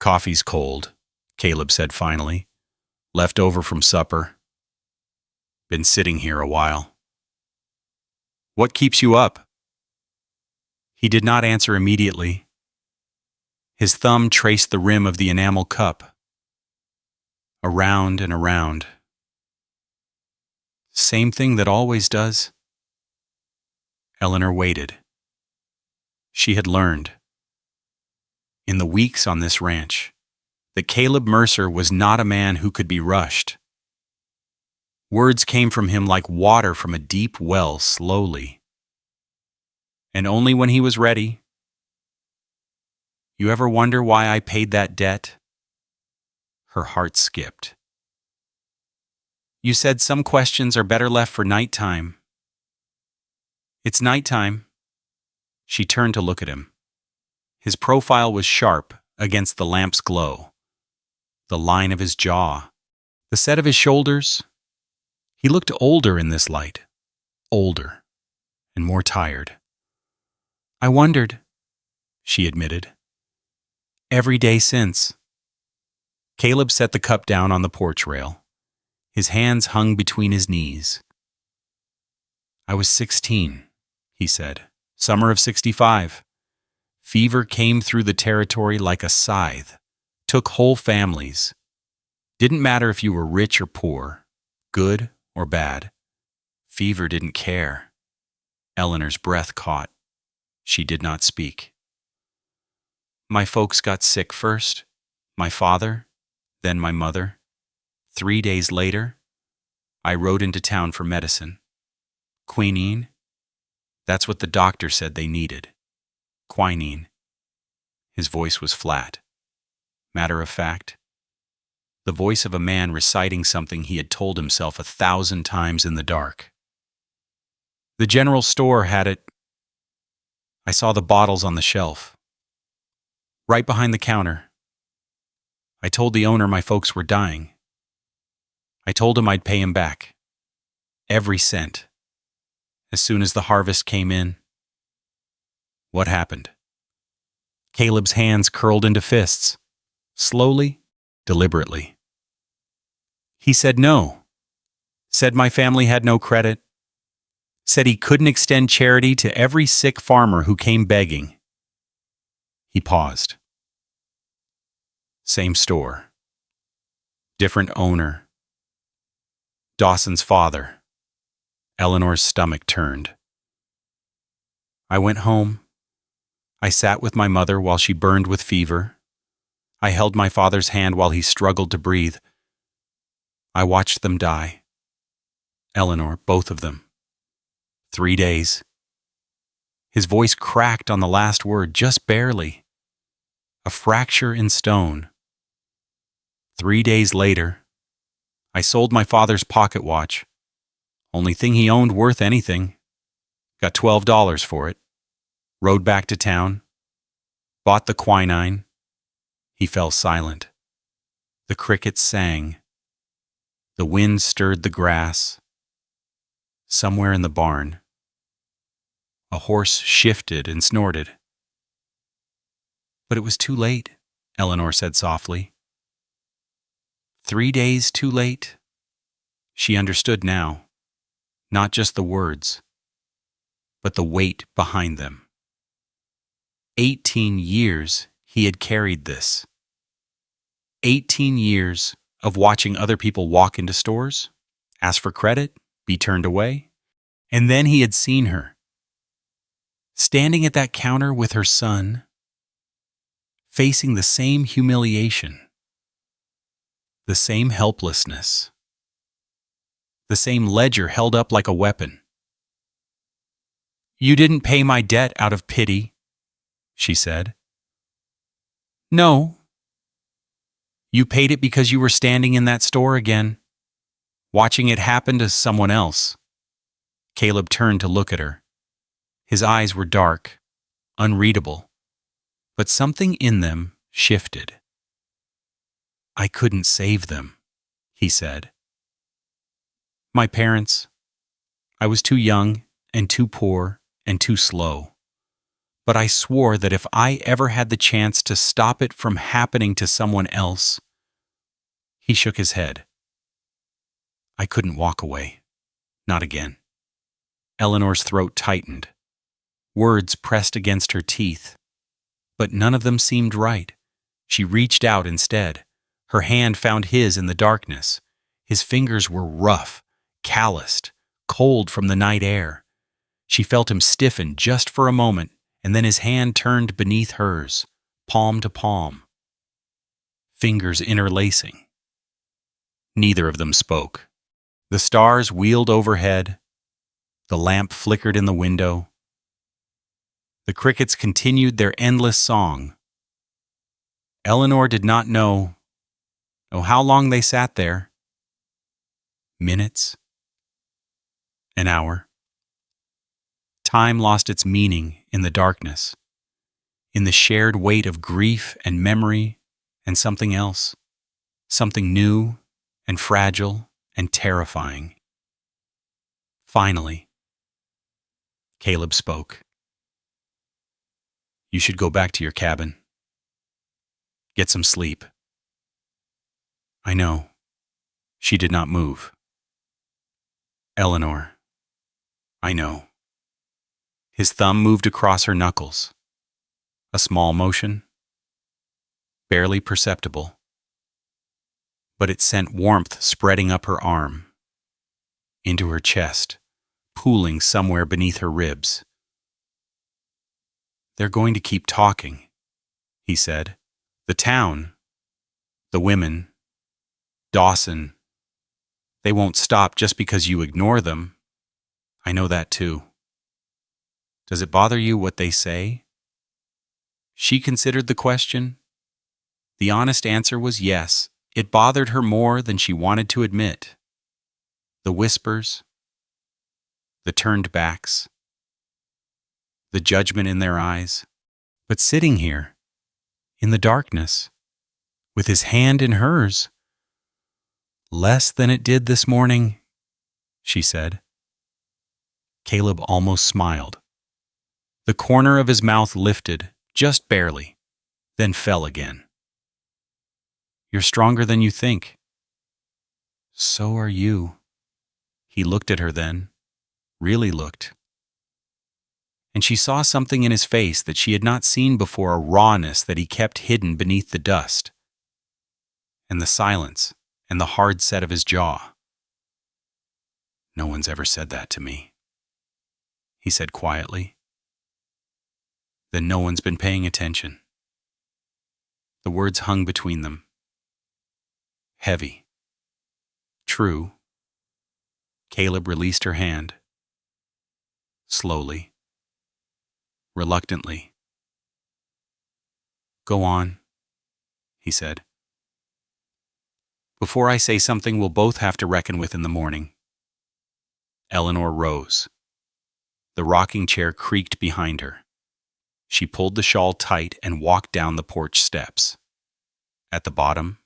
"Coffee's cold," Caleb said finally. "Left over from supper. Been sitting here a while." "What keeps you up?" He did not answer immediately. His thumb traced the rim of the enamel cup. Around and around. "Same thing that always does." Eleanor waited. She had learned, in the weeks on this ranch, that Caleb Mercer was not a man who could be rushed. Words came from him like water from a deep well, slowly. And only when he was ready. "You ever wonder why I paid that debt?" Her heart skipped. "You said some questions are better left for nighttime." "It's nighttime." She turned to look at him. His profile was sharp against the lamp's glow. The line of his jaw, the set of his shoulders. He looked older in this light. Older and more tired. "I wondered," she admitted. "Every day since." Caleb set the cup down on the porch rail. His hands hung between his knees. "I was 16, he said. Summer of 65. Fever came through the territory like a scythe, took whole families. Didn't matter if you were rich or poor, good or bad. Fever didn't care." Eleanor's breath caught. She did not speak. "My folks got sick first. My father, then my mother. 3 days later, I rode into town for medicine. Quinine. That's what the doctor said they needed. Quinine." His voice was flat, matter of fact. The voice of a man reciting something he had told himself 1,000 times in the dark. "The general store had it. I saw the bottles on the shelf. Right behind the counter. I told the owner my folks were dying. I told him I'd pay him back. Every cent. As soon as the harvest came in." "What happened?" Caleb's hands curled into fists, slowly, deliberately. "He said no. Said my family had no credit. Said he couldn't extend charity to every sick farmer who came begging." He paused. Same store. Different owner. Dawson's father. Eleanor's stomach turned. "I went home. I sat with my mother while she burned with fever. I held my father's hand while he struggled to breathe. I watched them die. Eleanor, both of them. 3 days." His voice cracked on the last word, just barely. a fracture in stone. 3 days later, I sold my father's pocket watch. Only thing he owned worth anything. Got $12 for it. Rode back to town. Bought the quinine. He fell silent. The crickets sang. The wind stirred the grass. Somewhere in the barn, a horse shifted and snorted. But it was too late, Eleanor said softly. 3 days too late? She understood now, not just the words, but the weight behind them. 18 years he had carried this. 18 years of watching other people walk into stores, ask for credit, be turned away, and then he had seen her, standing at that counter with her son, facing the same humiliation, the same helplessness, the same ledger held up like a weapon. "You didn't pay my debt out of pity," she said. "No. You paid it because you were standing in that store again, watching it happen to someone else." Caleb turned to look at her. His eyes were dark, unreadable, but something in them shifted. "I couldn't save them," he said. "My parents. I was too young and too poor and too slow. But I swore that if I ever had the chance to stop it from happening to someone else..." He shook his head. "I couldn't walk away. Not again." Eleanor's throat tightened. Words pressed against her teeth, but none of them seemed right. She reached out instead. Her hand found his in the darkness. His fingers were rough, calloused, cold from the night air. She felt him stiffen just for a moment, and then his hand turned beneath hers, palm to palm. Fingers interlacing. Neither of them spoke. The stars wheeled overhead. The lamp flickered in the window. The crickets continued their endless song. Eleanor did not know how long they sat there. Minutes. An hour. Time lost its meaning in the darkness, in the shared weight of grief and memory and something else, something new and fragile and terrifying. Finally, Caleb spoke. "You should go back to your cabin. Get some sleep." "I know." She did not move. "Eleanor, I know." His thumb moved across her knuckles. A small motion, barely perceptible, but it sent warmth spreading up her arm, into her chest, pooling somewhere beneath her ribs. "They're going to keep talking," he said. "The town, the women, Dawson, they won't stop just because you ignore them. I know that too. Does it bother you what they say?" She considered the question. The honest answer was yes. It bothered her more than she wanted to admit. The whispers, the turned backs, the judgment in their eyes. But sitting here, in the darkness, with his hand in hers, "Less than it did this morning," she said. Caleb almost smiled. The corner of his mouth lifted, just barely, then fell again. "You're stronger than you think." "So are you." He looked at her then, really looked. And she saw something in his face that she had not seen before, a rawness that he kept hidden beneath the dust, and the silence and the hard set of his jaw. "No one's ever said that to me," he said quietly. "Then no one's been paying attention." The words hung between them. Heavy. True. Caleb released her hand. Slowly. Reluctantly. Go on, he said. Before I say something we'll both have to reckon with in the morning. Eleanor rose. The rocking chair creaked behind her. She pulled the shawl tight and walked down the porch steps. At the bottom,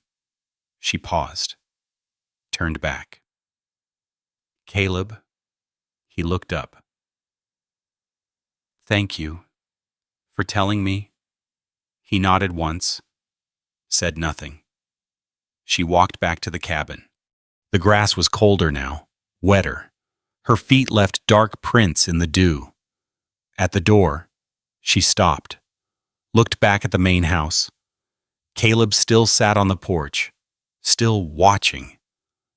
she paused, turned back. Caleb, he looked up. Thank you for telling me. He nodded once, said nothing. She walked back to the cabin. The grass was colder now, wetter. Her feet left dark prints in the dew. At the door, she stopped, looked back at the main house. Caleb still sat on the porch, still watching.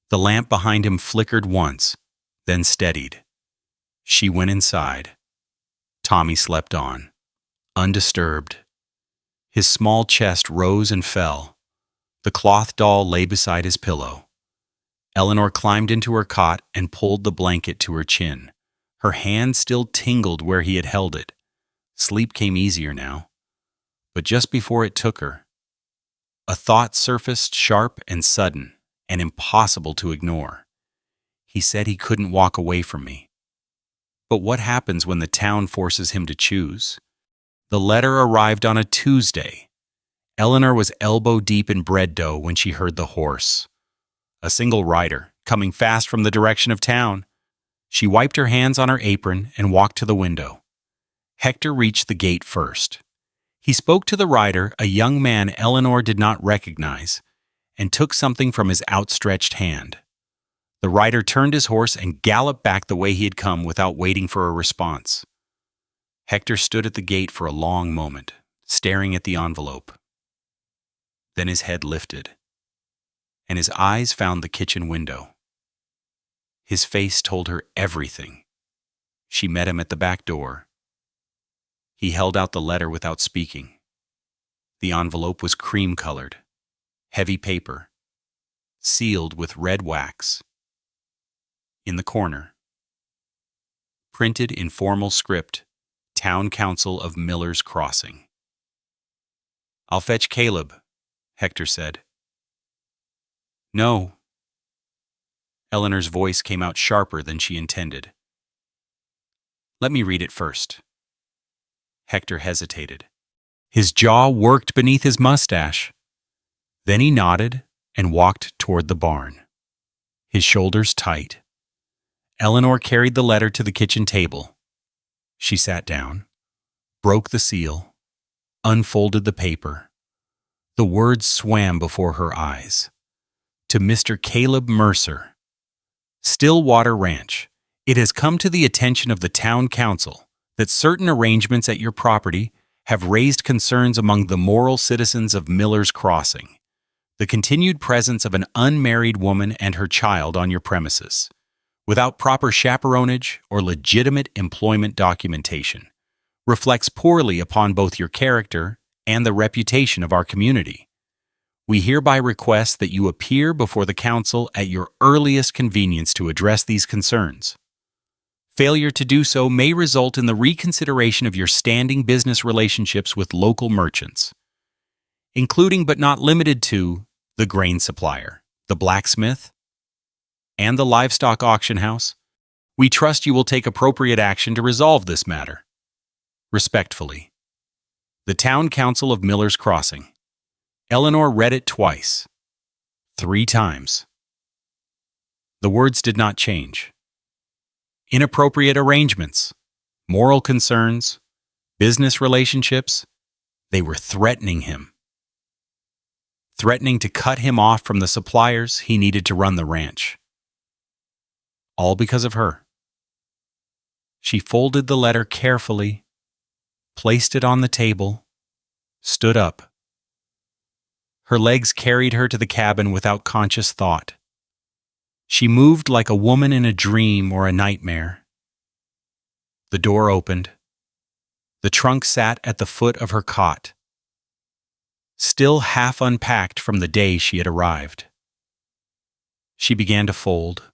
The lamp behind him flickered once, then steadied. She went inside. Tommy slept on, undisturbed. His small chest rose and fell. The cloth doll lay beside his pillow. Eleanor climbed into her cot and pulled the blanket to her chin. Her hand still tingled where he had held it. Sleep came easier now. But just before it took her, a thought surfaced sharp and sudden and impossible to ignore. He said he couldn't walk away from me. But what happens when the town forces him to choose? The letter arrived on a Tuesday. Eleanor was elbow-deep in bread dough when she heard the horse. A single rider, coming fast from the direction of town. She wiped her hands on her apron and walked to the window. Hector reached the gate first. He spoke to the rider, a young man Eleanor did not recognize, and took something from his outstretched hand. The rider turned his horse and galloped back the way he had come without waiting for a response. Hector stood at the gate for a long moment, staring at the envelope. Then his head lifted, and his eyes found the kitchen window. His face told her everything. She met him at the back door. He held out the letter without speaking. The envelope was cream-colored, heavy paper, sealed with red wax. In the corner, printed in formal script, Town Council of Miller's Crossing. I'll fetch Caleb, Hector said. No. Eleanor's voice came out sharper than she intended. Let me read it first. Hector hesitated. His jaw worked beneath his mustache. Then he nodded and walked toward the barn, his shoulders tight. Eleanor carried the letter to the kitchen table. She sat down, broke the seal, unfolded the paper. The words swam before her eyes. To Mr. Caleb Mercer. Stillwater Ranch. It has come to the attention of the town council that certain arrangements at your property have raised concerns among the moral citizens of Miller's Crossing. The continued presence of an unmarried woman and her child on your premises, without proper chaperonage or legitimate employment documentation, reflects poorly upon both your character and the reputation of our community. We hereby request that you appear before the council at your earliest convenience to address these concerns. Failure to do so may result in the reconsideration of your standing business relationships with local merchants, including but not limited to the grain supplier, the blacksmith, and the livestock auction house. We trust you will take appropriate action to resolve this matter. Respectfully, the Town Council of Miller's Crossing. Eleanor read it twice, 3 times. The words did not change. Inappropriate arrangements, moral concerns, business relationships, they were threatening him. Threatening to cut him off from the suppliers he needed to run the ranch. All because of her. She folded the letter carefully, placed it on the table, stood up. Her legs carried her to the cabin without conscious thought. She moved like a woman in a dream or a nightmare. The door opened. The trunk sat at the foot of her cot, still half unpacked from the day she had arrived. She began to fold.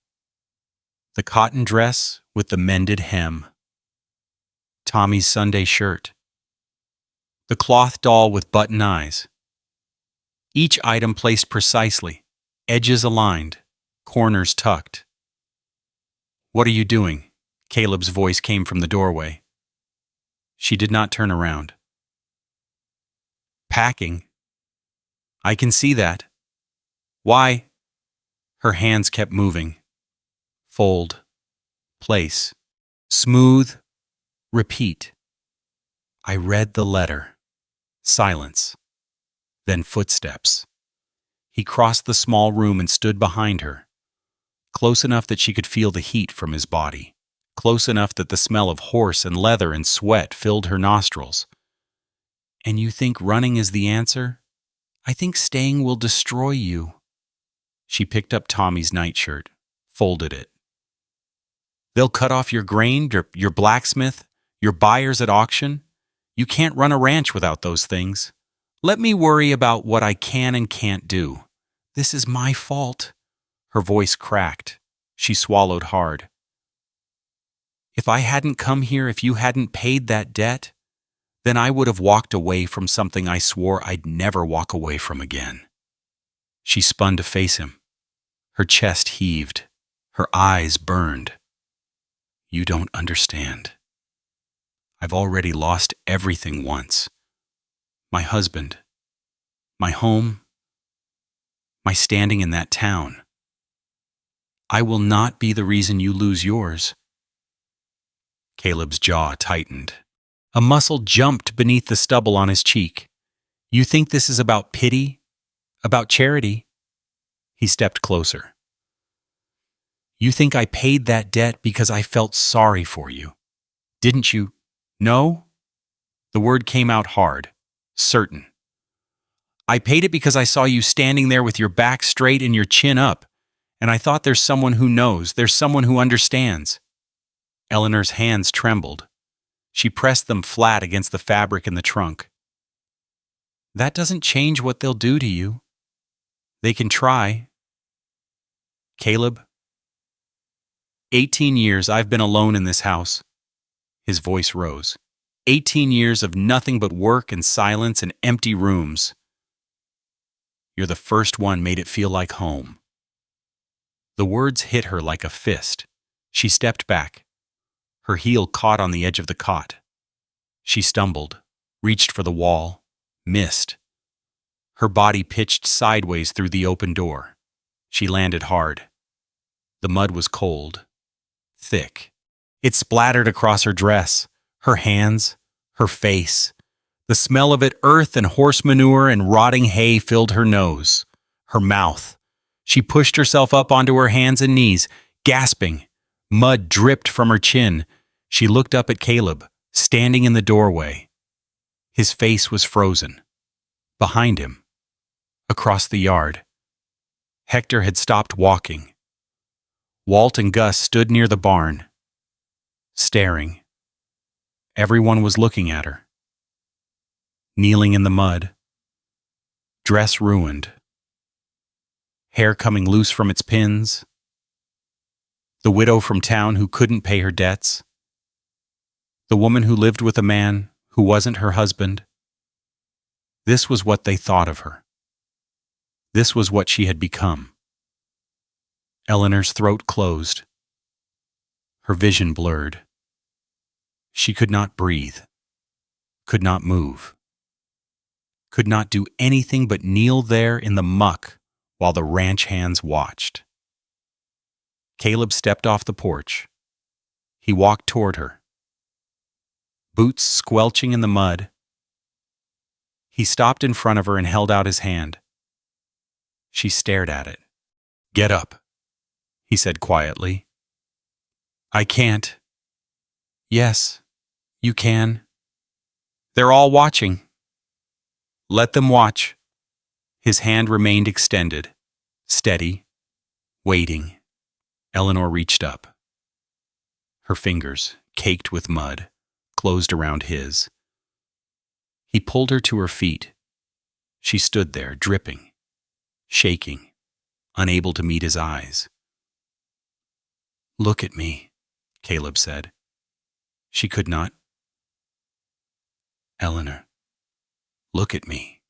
The cotton dress with the mended hem. Tommy's Sunday shirt. The cloth doll with button eyes. Each item placed precisely, edges aligned, corners tucked. "What are you doing?" Caleb's voice came from the doorway. She did not turn around. "Packing." "I can see that." "Why?" Her hands kept moving. Fold. Place. Smooth. Repeat. I read the letter. Silence. Then footsteps. He crossed the small room and stood behind her, close enough that she could feel the heat from his body, close enough that the smell of horse and leather and sweat filled her nostrils. "And you think running is the answer? I think staying will destroy you." She picked up Tommy's nightshirt, folded it. "They'll cut off your grain, your blacksmith, your buyers at auction. You can't run a ranch without those things. Let me worry about what I can and can't do. This is my fault." Her voice cracked. She swallowed hard. "If I hadn't come here, if you hadn't paid that debt, then I would have walked away from something I swore I'd never walk away from again." She spun to face him. Her chest heaved. Her eyes burned. "You don't understand. I've already lost everything once. My husband, my home, my standing in that town. I will not be the reason you lose yours." Caleb's jaw tightened. A muscle jumped beneath the stubble on his cheek. "You think this is about pity? About charity?" He stepped closer. "You think I paid that debt because I felt sorry for you? Didn't you? No?" The word came out hard, certain. "I paid it because I saw you standing there with your back straight and your chin up, and I thought there's someone who knows, there's someone who understands." Eleanor's hands trembled. She pressed them flat against the fabric in the trunk. "That doesn't change what they'll do to you. They can try." "Caleb, 18 years I've been alone in this house." His voice rose. 18 years of nothing but work and silence and empty rooms. You're the first one made it feel like home." The words hit her like a fist. She stepped back. Her heel caught on the edge of the cot. She stumbled, reached for the wall, missed. Her body pitched sideways through the open door. She landed hard. The mud was cold, thick. It splattered across her dress, her hands, her face. The smell of it, earth and horse manure and rotting hay, filled her nose, her mouth. She pushed herself up onto her hands and knees, gasping. Mud dripped from her chin. She looked up at Caleb, standing in the doorway. His face was frozen. Behind him, across the yard, Hector had stopped walking. Walt and Gus stood near the barn, staring. Everyone was looking at her. Kneeling in the mud, dress ruined, hair coming loose from its pins. The widow from town who couldn't pay her debts. The woman who lived with a man who wasn't her husband. This was what they thought of her. This was what she had become. Eleanor's throat closed. Her vision blurred. She could not breathe, could not move, could not do anything but kneel there in the muck while the ranch hands watched. Caleb stepped off the porch. He walked toward her. Boots squelching in the mud. He stopped in front of her and held out his hand. She stared at it. "Get up," he said quietly. "I can't." "Yes, you can. They're all watching." "Let them watch." His hand remained extended, steady, waiting. Eleanor reached up. Her fingers, caked with mud, closed around his. He pulled her to her feet. She stood there, dripping, shaking, unable to meet his eyes. "Look at me," Caleb said. She could not. "Eleanor, Look at me.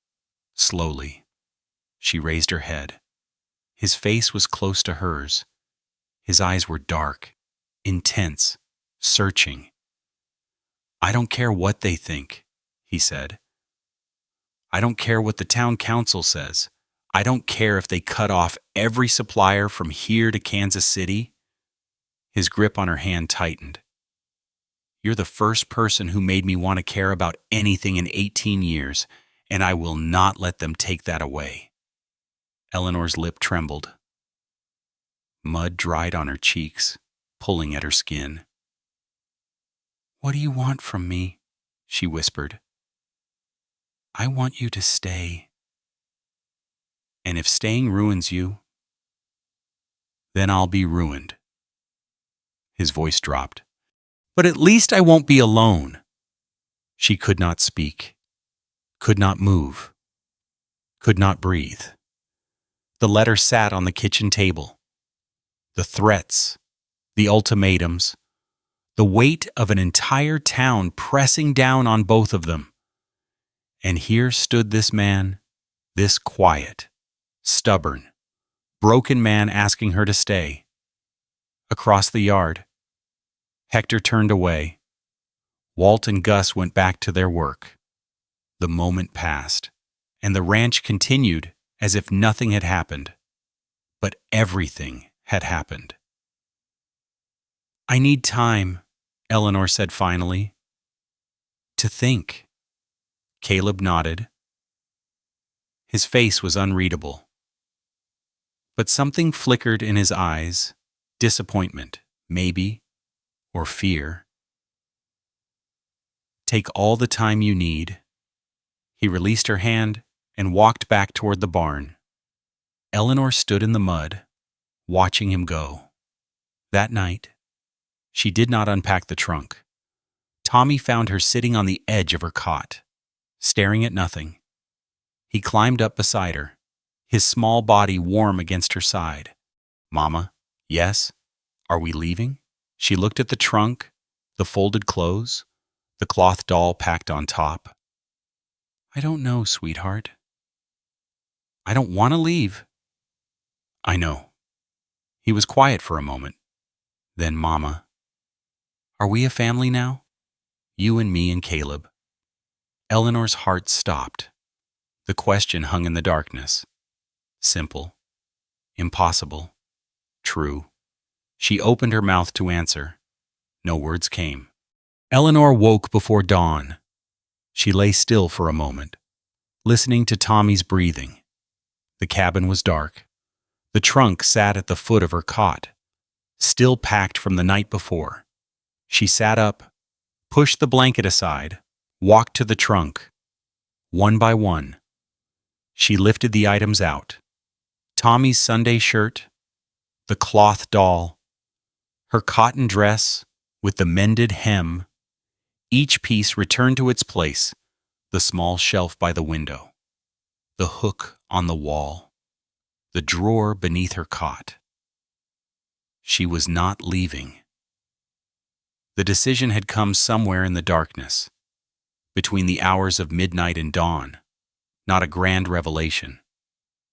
Slowly. She raised her head. His face was close to hers. His eyes were dark, intense, searching. I don't care what they think, he said. I don't care what the town council says. I don't care if they cut off every supplier from here to Kansas City. His grip on her hand tightened. You're the first person who made me want to care about anything in 18 years, and I will not let them take that away. Eleanor's lip trembled. Mud dried on her cheeks, pulling at her skin. What do you want from me? She whispered. I want you to stay. And if staying ruins you, then I'll be ruined. His voice dropped. But at least I won't be alone. She could not speak, could not move, could not breathe. The letter sat on the kitchen table. The threats, the ultimatums, the weight of an entire town pressing down on both of them. And here stood this man, this quiet, stubborn, broken man asking her to stay. Across the yard, Hector turned away. Walt and Gus went back to their work. The moment passed, and the ranch continued as if nothing had happened. But everything had happened. I need time, Eleanor said finally. To think. Caleb nodded. His face was unreadable. But something flickered in his eyes, disappointment, maybe, or fear. Take all the time you need. He released her hand and walked back toward the barn. Eleanor stood in the mud, watching him go. That night, she did not unpack the trunk. Tommy found her sitting on the edge of her cot, staring at nothing. He climbed up beside her, his small body warm against her side. Mama, yes? Are we leaving? She looked at the trunk, the folded clothes, the cloth doll packed on top. I don't know, sweetheart. I don't want to leave. I know. He was quiet for a moment. Then, Mama, are we a family now? You and me and Caleb. Eleanor's heart stopped. The question hung in the darkness. Simple. Impossible. True. She opened her mouth to answer. No words came. Eleanor woke before dawn. She lay still for a moment, listening to Tommy's breathing. The cabin was dark. The trunk sat at the foot of her cot, still packed from the night before. She sat up, pushed the blanket aside, walked to the trunk. One by one, she lifted the items out. Tommy's Sunday shirt, the cloth doll, her cotton dress with the mended hem. Each piece returned to its place, the small shelf by the window, the hook on the wall, the drawer beneath her cot. She was not leaving. The decision had come somewhere in the darkness, between the hours of midnight and dawn, not a grand revelation,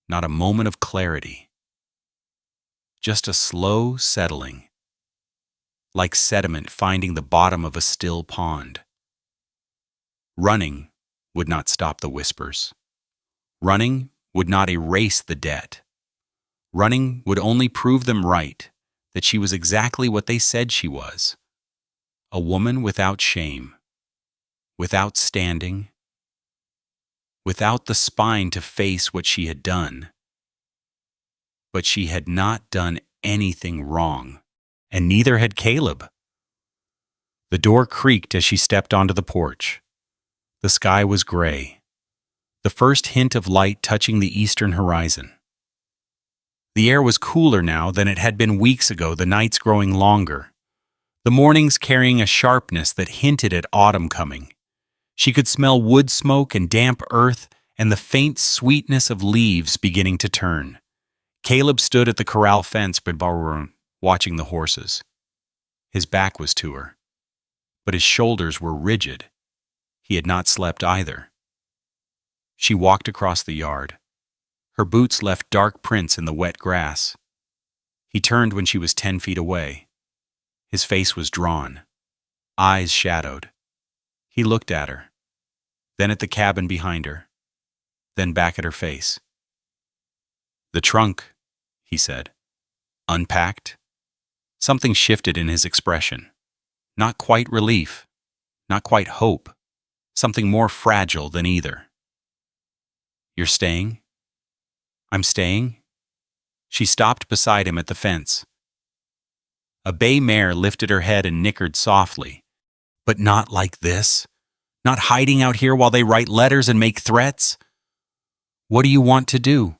not a moment of clarity, just a slow settling, like sediment finding the bottom of a still pond. Running would not stop the whispers. Running would not erase the debt. Running would only prove them right, that she was exactly what they said she was. A woman without shame, without standing, without the spine to face what she had done. But she had not done anything wrong, and neither had Caleb. The door creaked as she stepped onto the porch. The sky was gray, the first hint of light touching the eastern horizon. The air was cooler now than it had been weeks ago, the nights growing longer, the mornings carrying a sharpness that hinted at autumn coming. She could smell wood smoke and damp earth and the faint sweetness of leaves beginning to turn. Caleb stood at the corral fence watching the horses. His back was to her, but his shoulders were rigid. He had not slept either. She walked across the yard. Her boots left dark prints in the wet grass. He turned when she was 10 feet away. His face was drawn, eyes shadowed. He looked at her, then at the cabin behind her, then back at her face. "The trunk," he said. "Unpacked?" Something shifted in his expression. Not quite relief, not quite hope, something more fragile than either. "You're staying?" "I'm staying." She stopped beside him at the fence. A bay mare lifted her head and nickered softly. "But not like this. Not hiding out here while they write letters and make threats." "What do you want to do?"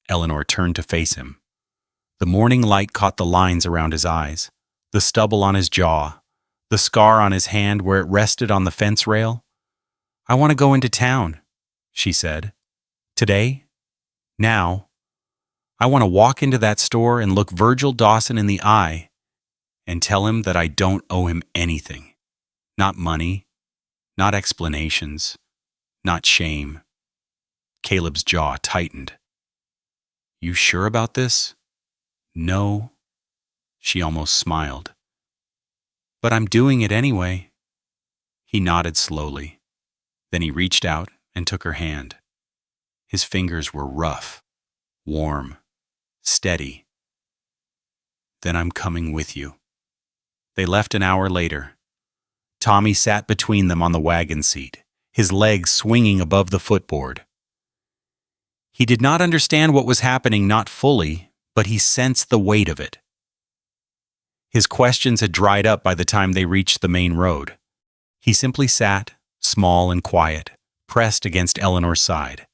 Eleanor turned to face him. The morning light caught the lines around his eyes, the stubble on his jaw, the scar on his hand where it rested on the fence rail. "I want to go into town," she said. "Today? Now? I want to walk into that store and look Virgil Dawson in the eye and tell him that I don't owe him anything. Not money, not explanations, not shame." Caleb's jaw tightened. "You sure about this?" "No." She almost smiled. "But I'm doing it anyway." He nodded slowly. Then he reached out and took her hand. His fingers were rough, warm, steady. "Then I'm coming with you." They left an hour later. Tommy sat between them on the wagon seat, his legs swinging above the footboard. He did not understand what was happening, not fully, but he sensed the weight of it. His questions had dried up by the time they reached the main road. He simply sat, small and quiet, pressed against Eleanor's side.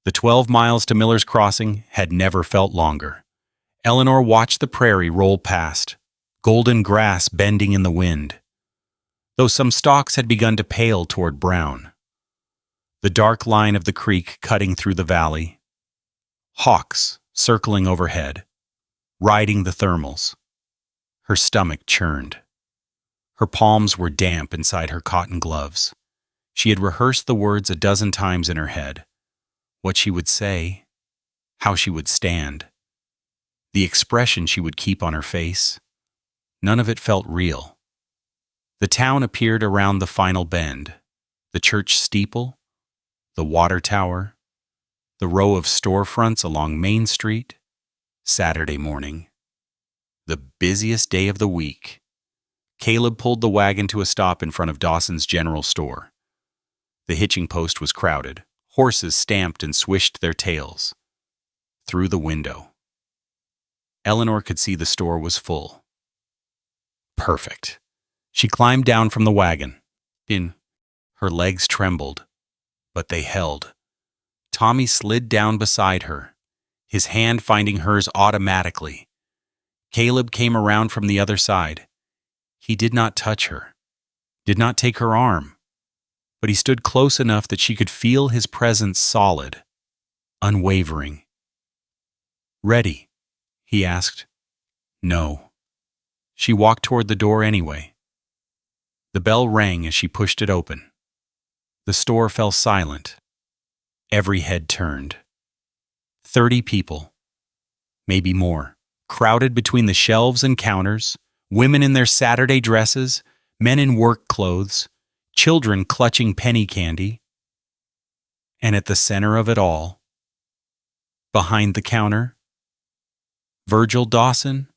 The 12 miles to Miller's Crossing had never felt longer. Eleanor watched the prairie roll past, golden grass bending in the wind, though some stalks had begun to pale toward brown. The dark line of the creek cutting through the valley. Hawks circling overhead, riding the thermals. Her stomach churned. Her palms were damp inside her cotton gloves. She had rehearsed the words a dozen times in her head. What she would say, how she would stand, the expression she would keep on her face. None of it felt real. The town appeared around the final bend, the church steeple, the water tower, the row of storefronts along Main Street. Saturday morning. The busiest day of the week. Caleb pulled the wagon to a stop in front of Dawson's General Store. The hitching post was crowded. Horses stamped and swished their tails. Through the window. Eleanor could see the store was full. Perfect. She climbed down from the wagon. Her legs trembled, but they held. Tommy slid down beside her, his hand finding hers automatically. Caleb came around from the other side. He did not touch her, did not take her arm, but he stood close enough that she could feel his presence solid, unwavering. "Ready?" he asked. "No." She walked toward the door anyway. The bell rang as she pushed it open. The store fell silent. Every head turned. 30 people, maybe more, crowded between the shelves and counters, women in their Saturday dresses, men in work clothes, children clutching penny candy. And at the center of it all, behind the counter, Virgil Dawson.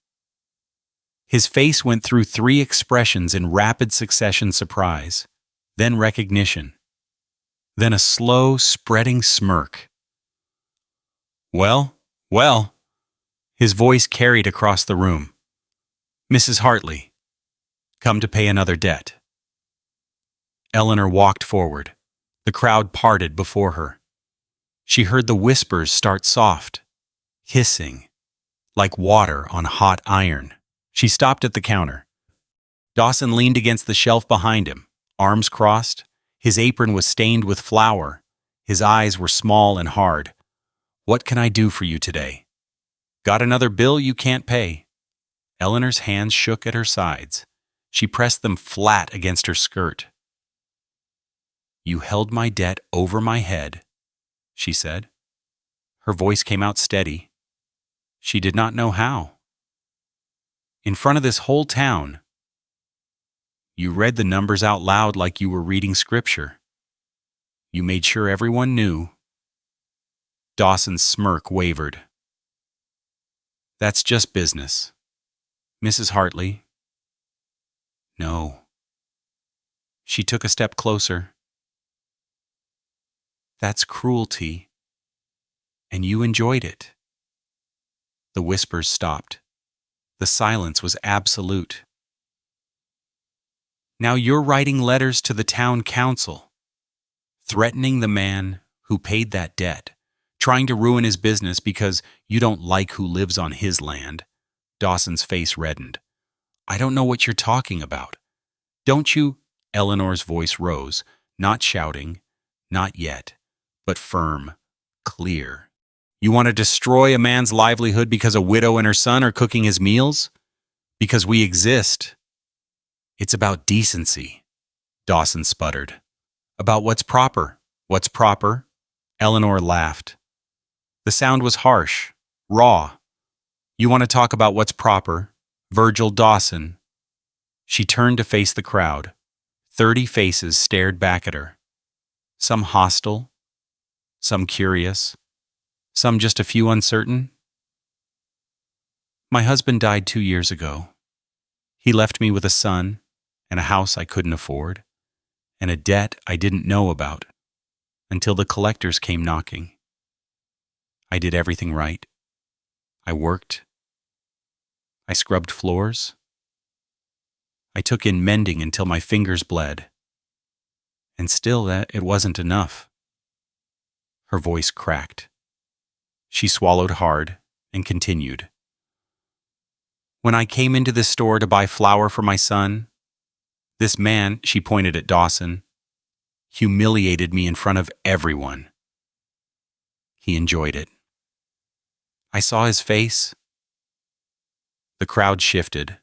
His face went through 3 expressions in rapid succession: surprise, then recognition, then a slow, spreading smirk. "Well, well," his voice carried across the room. "Mrs. Hartley, come to pay another debt." Eleanor walked forward. The crowd parted before her. She heard the whispers start soft, hissing, like water on hot iron. She stopped at the counter. Dawson leaned against the shelf behind him, arms crossed. His apron was stained with flour. His eyes were small and hard. "What can I do for you today?" "Got another bill you can't pay?" Eleanor's hands shook at her sides. She pressed them flat against her skirt. "You held my debt over my head she said. Her voice came out steady. She did not know how. In front of this whole town, you read the numbers out loud like you were reading scripture. You made sure everyone knew. Dawson's smirk wavered. That's just business. Mrs. Hartley. No. She took a step closer. That's cruelty. And you enjoyed it. The whispers stopped. The silence was absolute. Now you're writing letters to the town council, threatening the man who paid that debt, trying to ruin his business because you don't like who lives on his land. Dawson's face reddened. I don't know what you're talking about. Don't you? Eleanor's voice rose, not shouting, not yet, but firm, clear. You want to destroy a man's livelihood because a widow and her son are cooking his meals? Because we exist. It's about decency, Dawson sputtered. About what's proper. What's proper? Eleanor laughed. The sound was harsh, raw. You want to talk about what's proper? Virgil Dawson. She turned to face the crowd. 30 faces stared back at her. Some hostile, some curious, some just a few uncertain. My husband died 2 years ago. He left me with a son and a house I couldn't afford, and a debt I didn't know about until the collectors came knocking. I did everything right. I worked. I scrubbed floors. I took in mending until my fingers bled. And still it wasn't enough. Her voice cracked. She swallowed hard and continued. When I came into this store to buy flour for my son, this man, she pointed at Dawson, humiliated me in front of everyone. He enjoyed it. I saw his face. The crowd shifted.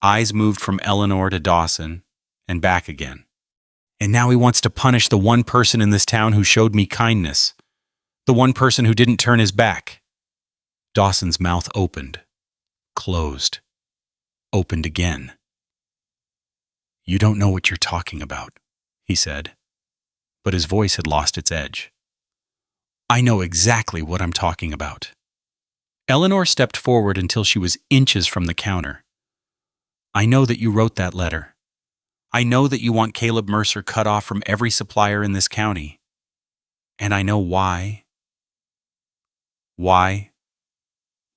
Eyes moved from Eleanor to Dawson and back again. And now he wants to punish the one person in this town who showed me kindness. The one person who didn't turn his back. Dawson's mouth opened, closed, opened again. You don't know what you're talking about, he said, but his voice had lost its edge. I know exactly what I'm talking about. Eleanor stepped forward until she was inches from the counter. I know that you wrote that letter. I know that you want Caleb Mercer cut off from every supplier in this county. And I know why. Why?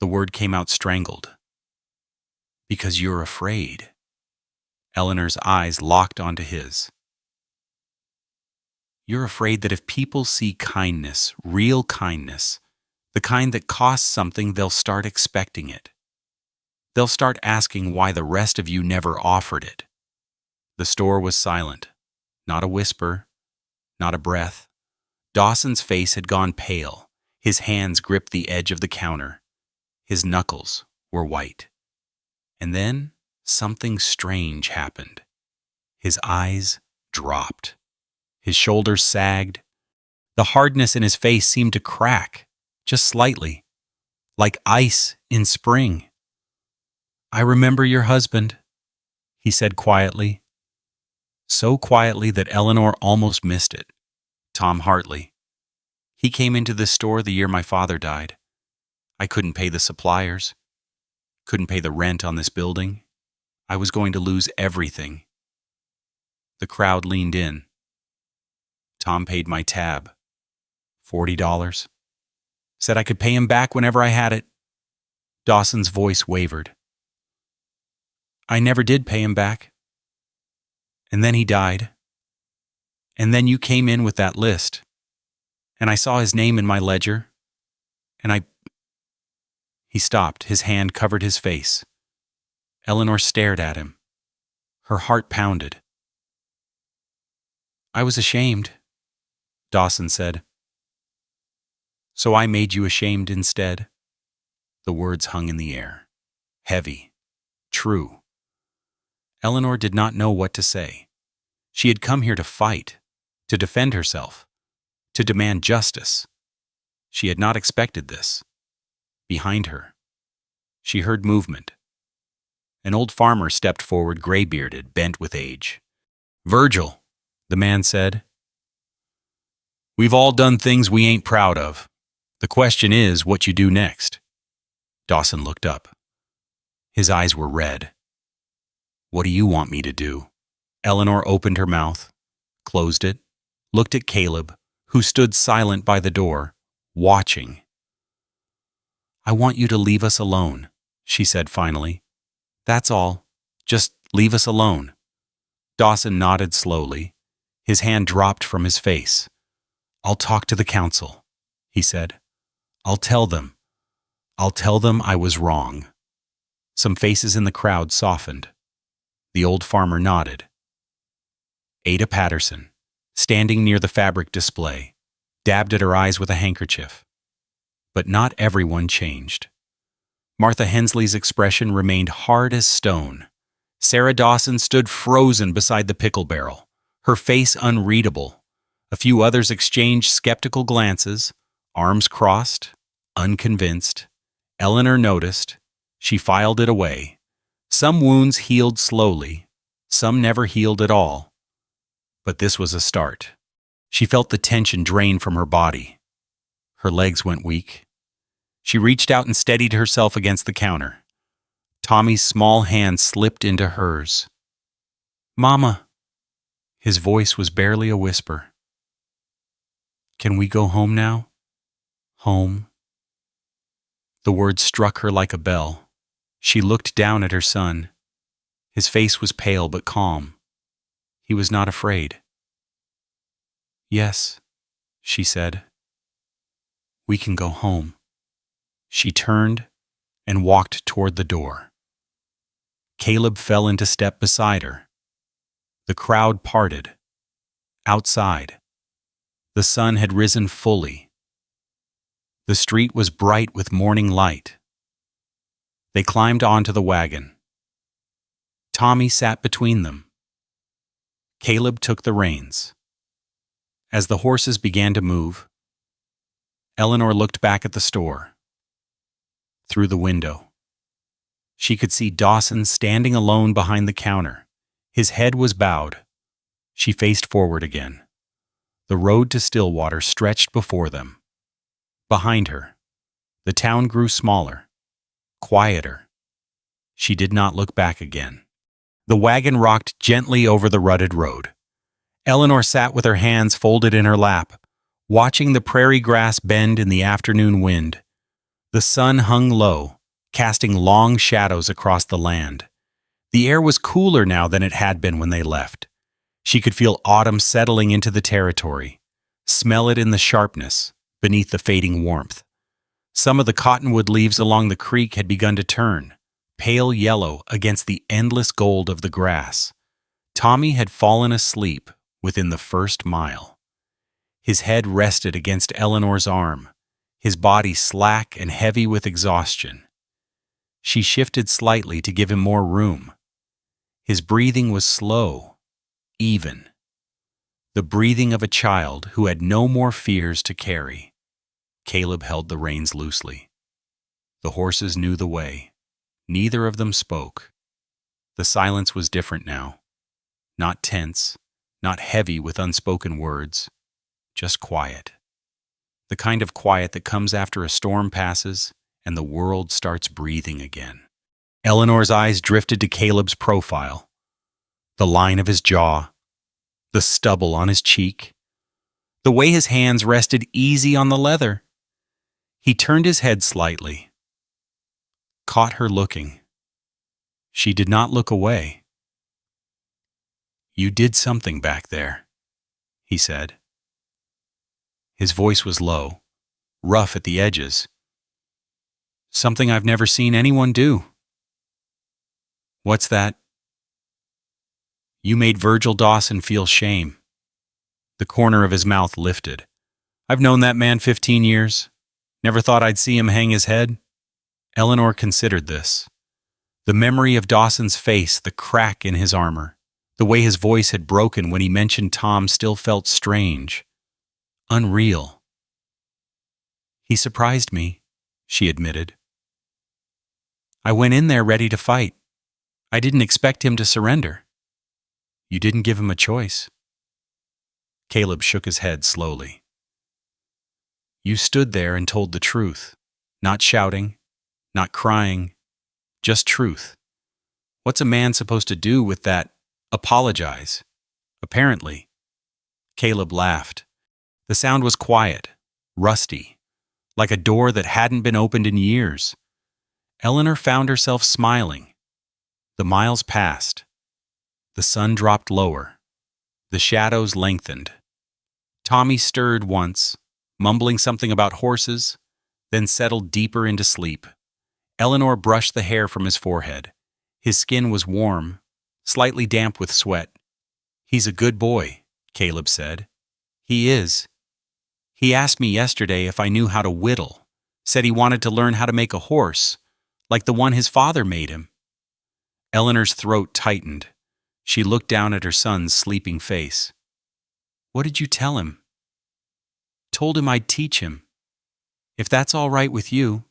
The word came out strangled. Because you're afraid. Eleanor's eyes locked onto his. You're afraid that if people see kindness, real kindness, the kind that costs something, they'll start expecting it. They'll start asking why the rest of you never offered it. The store was silent. Not a whisper, not a breath. Dawson's face had gone pale. His hands gripped the edge of the counter. His knuckles were white. And then something strange happened. His eyes dropped. His shoulders sagged. The hardness in his face seemed to crack, just slightly, like ice in spring. I remember your husband, he said quietly. So quietly that Eleanor almost missed it. Tom Hartley. He came into the store the year my father died. I couldn't pay the suppliers. Couldn't pay the rent on this building. I was going to lose everything. The crowd leaned in. Tom paid my tab. $40. Said I could pay him back whenever I had it. Dawson's voice wavered. I never did pay him back. And then he died. And then you came in with that list. And I saw his name in my ledger. And He stopped. His hand covered his face. Eleanor stared at him. Her heart pounded. I was ashamed, Dawson said. So I made you ashamed instead? The words hung in the air. Heavy. True. Eleanor did not know what to say. She had come here to fight, to defend herself, to demand justice. She had not expected this. Behind her, she heard movement. An old farmer stepped forward, gray-bearded, bent with age. "Virgil," the man said, "we've all done things we ain't proud of. The question is what you do next." Dawson looked up. His eyes were red. "What do you want me to do?" Eleanor opened her mouth, closed it, looked at Caleb, who stood silent by the door, watching. "I want you to leave us alone," she said finally. "That's all. Just leave us alone." Dawson nodded slowly. His hand dropped from his face. "I'll talk to the council," he said. I'll tell them I was wrong." Some faces in the crowd softened. The old farmer nodded. Ada Patterson, standing near the fabric display, dabbed at her eyes with a handkerchief. But not everyone changed. Martha Hensley's expression remained hard as stone. Sarah Dawson stood frozen beside the pickle barrel, her face unreadable. A few others exchanged skeptical glances, arms crossed, unconvinced. Eleanor noticed. She filed it away. Some wounds healed slowly, some never healed at all. But this was a start. She felt the tension drain from her body. Her legs went weak. She reached out and steadied herself against the counter. Tommy's small hand slipped into hers. "Mama." His voice was barely a whisper. "Can we go home now?" Home. The word struck her like a bell. She looked down at her son. His face was pale but calm. He was not afraid. "Yes," she said. "We can go home." She turned and walked toward the door. Caleb fell into step beside her. The crowd parted. Outside, the sun had risen fully. The street was bright with morning light. They climbed onto the wagon. Tommy sat between them. Caleb took the reins. As the horses began to move, Eleanor looked back at the store. Through the window, she could see Dawson standing alone behind the counter. His head was bowed. She faced forward again. The road to Stillwater stretched before them. Behind her, the town grew smaller, quieter. She did not look back again. The wagon rocked gently over the rutted road. Eleanor sat with her hands folded in her lap, watching the prairie grass bend in the afternoon wind. The sun hung low, casting long shadows across the land. The air was cooler now than it had been when they left. She could feel autumn settling into the territory, smell it in the sharpness beneath the fading warmth. Some of the cottonwood leaves along the creek had begun to turn, pale yellow against the endless gold of the grass. Tommy had fallen asleep within the first mile. His head rested against Eleanor's arm, his body slack and heavy with exhaustion. She shifted slightly to give him more room. His breathing was slow, even. The breathing of a child who had no more fears to carry. Caleb held the reins loosely. The horses knew the way. Neither of them spoke. The silence was different now. Not tense, not heavy with unspoken words, just quiet. The kind of quiet that comes after a storm passes and the world starts breathing again. Eleanor's eyes drifted to Caleb's profile. The line of his jaw, the stubble on his cheek, the way his hands rested easy on the leather. He turned his head slightly, caught her looking. She did not look away. "You did something back there," he said. His voice was low, rough at the edges. "Something I've never seen anyone do." "What's that?" "You made Virgil Dawson feel shame." The corner of his mouth lifted. "I've known that man 15 years. Never thought I'd see him hang his head." Eleanor considered this. The memory of Dawson's face, the crack in his armor, the way his voice had broken when he mentioned Tom still felt strange, unreal. He surprised me, she admitted. I went in there ready to fight. I didn't expect him to surrender. You didn't give him a choice. Caleb shook his head slowly. You stood there and told the truth, not shouting, not crying, just truth. What's a man supposed to do with that? Apologize. Apparently. Caleb laughed. The sound was quiet, rusty, like a door that hadn't been opened in years. Eleanor found herself smiling. The miles passed. The sun dropped lower. The shadows lengthened. Tommy stirred once, mumbling something about horses, then settled deeper into sleep. Eleanor brushed the hair from his forehead. His skin was warm, slightly damp with sweat. He's a good boy, Caleb said. He is. He asked me yesterday if I knew how to whittle, said he wanted to learn how to make a horse, like the one his father made him. Eleanor's throat tightened. She looked down at her son's sleeping face. What did you tell him? Told him I'd teach him. If that's all right with you.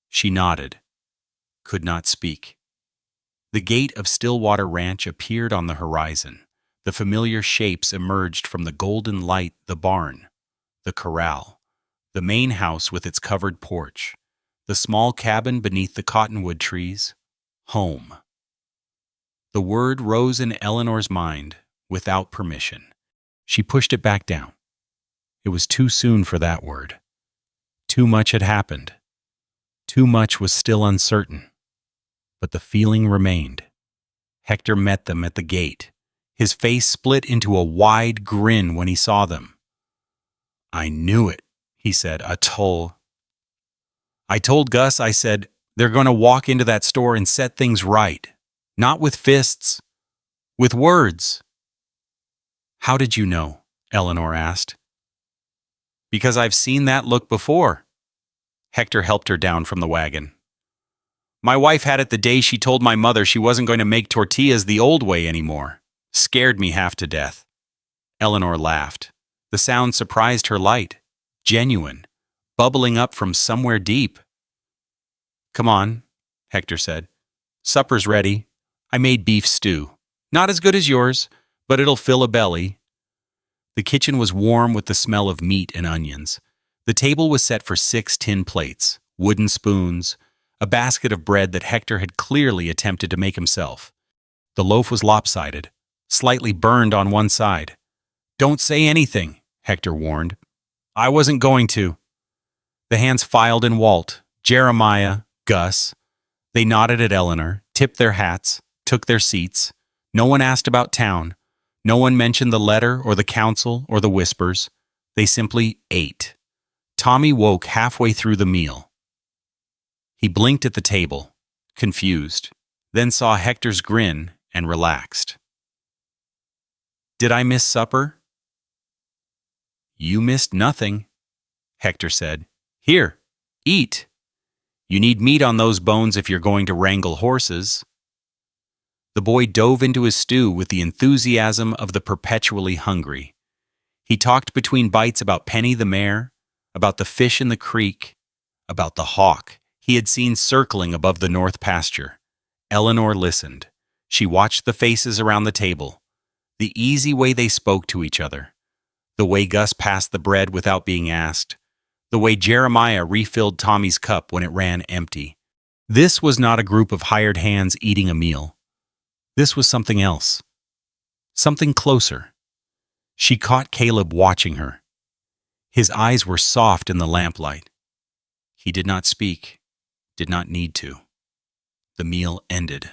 She nodded. Could not speak. The gate of Stillwater Ranch appeared on the horizon. The familiar shapes emerged from the golden light, the barn, the corral, the main house with its covered porch, the small cabin beneath the cottonwood trees, home. The word rose in Eleanor's mind without permission. She pushed it back down. It was too soon for that word. Too much had happened. Too much was still uncertain. But the feeling remained. Hector met them at the gate. His face split into a wide grin when he saw them. I knew it, he said. I told Gus, I said, they're going to walk into that store and set things right. Not with fists, with words. How did you know? Eleanor asked. Because I've seen that look before. Hector helped her down from the wagon. My wife had it the day she told my mother she wasn't going to make tortillas the old way anymore. Scared me half to death. Eleanor laughed. The sound surprised her light, genuine, bubbling up from somewhere deep. Come on, Hector said. Supper's ready. I made beef stew. Not as good as yours, but it'll fill a belly. The kitchen was warm with the smell of meat and onions. The table was set for 6 tin plates, wooden spoons, a basket of bread that Hector had clearly attempted to make himself. The loaf was lopsided, slightly burned on one side. Don't say anything, Hector warned. I wasn't going to. The hands filed in Walt, Jeremiah, Gus. They nodded at Eleanor, tipped their hats, took their seats. No one asked about town. No one mentioned the letter or the council or the whispers. They simply ate. Tommy woke halfway through the meal. He blinked at the table, confused, then saw Hector's grin and relaxed. Did I miss supper? You missed nothing, Hector said. Here, eat. You need meat on those bones if you're going to wrangle horses. The boy dove into his stew with the enthusiasm of the perpetually hungry. He talked between bites about Penny the mare, about the fish in the creek, about the hawk he had seen circling above the north pasture. Eleanor listened. She watched the faces around the table, the easy way they spoke to each other, the way Gus passed the bread without being asked, the way Jeremiah refilled Tommy's cup when it ran empty. This was not a group of hired hands eating a meal. This was something else. Something closer. She caught Caleb watching her. His eyes were soft in the lamplight. He did not speak, did not need to. The meal ended.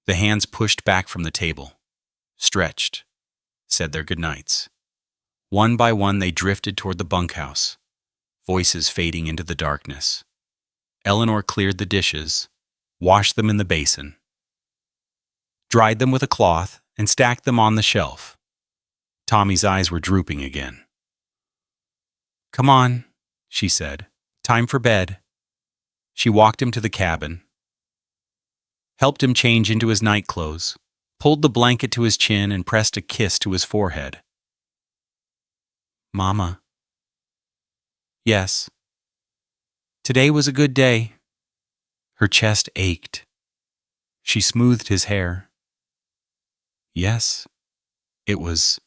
The hands pushed back from the table, stretched, said their goodnights. One by one they drifted toward the bunkhouse, voices fading into the darkness. Eleanor cleared the dishes, washed them in the basin, dried them with a cloth, and stacked them on the shelf. Tommy's eyes were drooping again. Come on, she said. Time for bed. She walked him to the cabin, helped him change into his nightclothes, pulled the blanket to his chin, and pressed a kiss to his forehead. Mama. Yes. Today was a good day. Her chest ached. She smoothed his hair. Yes, it was.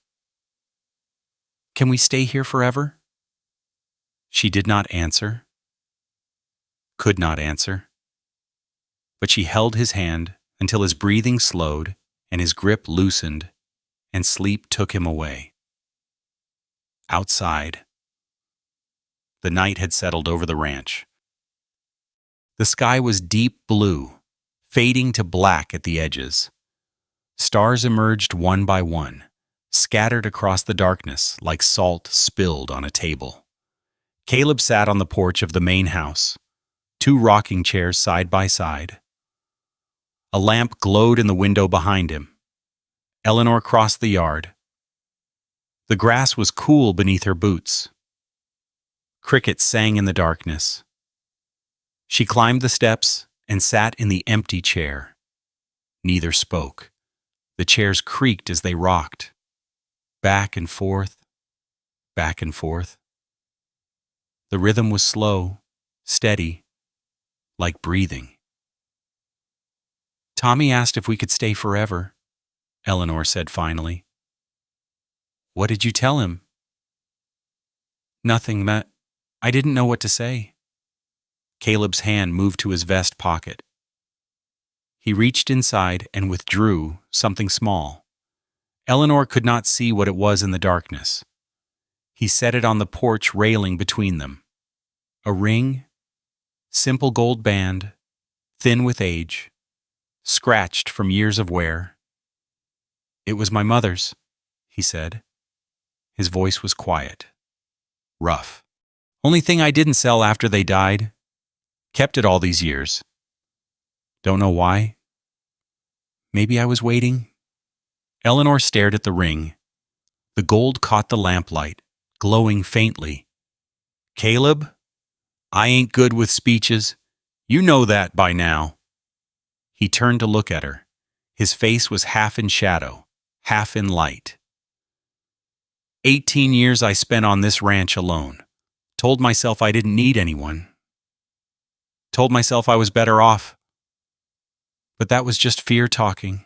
Can we stay here forever? She did not answer, could not answer. But she held his hand until his breathing slowed and his grip loosened and sleep took him away. Outside, the night had settled over the ranch. The sky was deep blue, fading to black at the edges. Stars emerged one by one, scattered across the darkness like salt spilled on a table. Caleb sat on the porch of the main house, 2 rocking chairs side by side. A lamp glowed in the window behind him. Eleanor crossed the yard. The grass was cool beneath her boots. Crickets sang in the darkness. She climbed the steps and sat in the empty chair. Neither spoke. The chairs creaked as they rocked. Back and forth, back and forth. The rhythm was slow, steady, like breathing. Tommy asked if we could stay forever, Eleanor said finally. What did you tell him? Nothing, Matt. I didn't know what to say. Caleb's hand moved to his vest pocket. He reached inside and withdrew something small. Eleanor could not see what it was in the darkness. He set it on the porch railing between them. A ring, simple gold band, thin with age, scratched from years of wear. It was my mother's, he said. His voice was quiet, rough. Only thing I didn't sell after they died. Kept it all these years. Don't know why. Maybe I was waiting. Eleanor stared at the ring. The gold caught the lamplight, glowing faintly. Caleb, I ain't good with speeches. You know that by now. He turned to look at her. His face was half in shadow, half in light. 18 years I spent on this ranch alone. Told myself I didn't need anyone. Told myself I was better off. But that was just fear talking.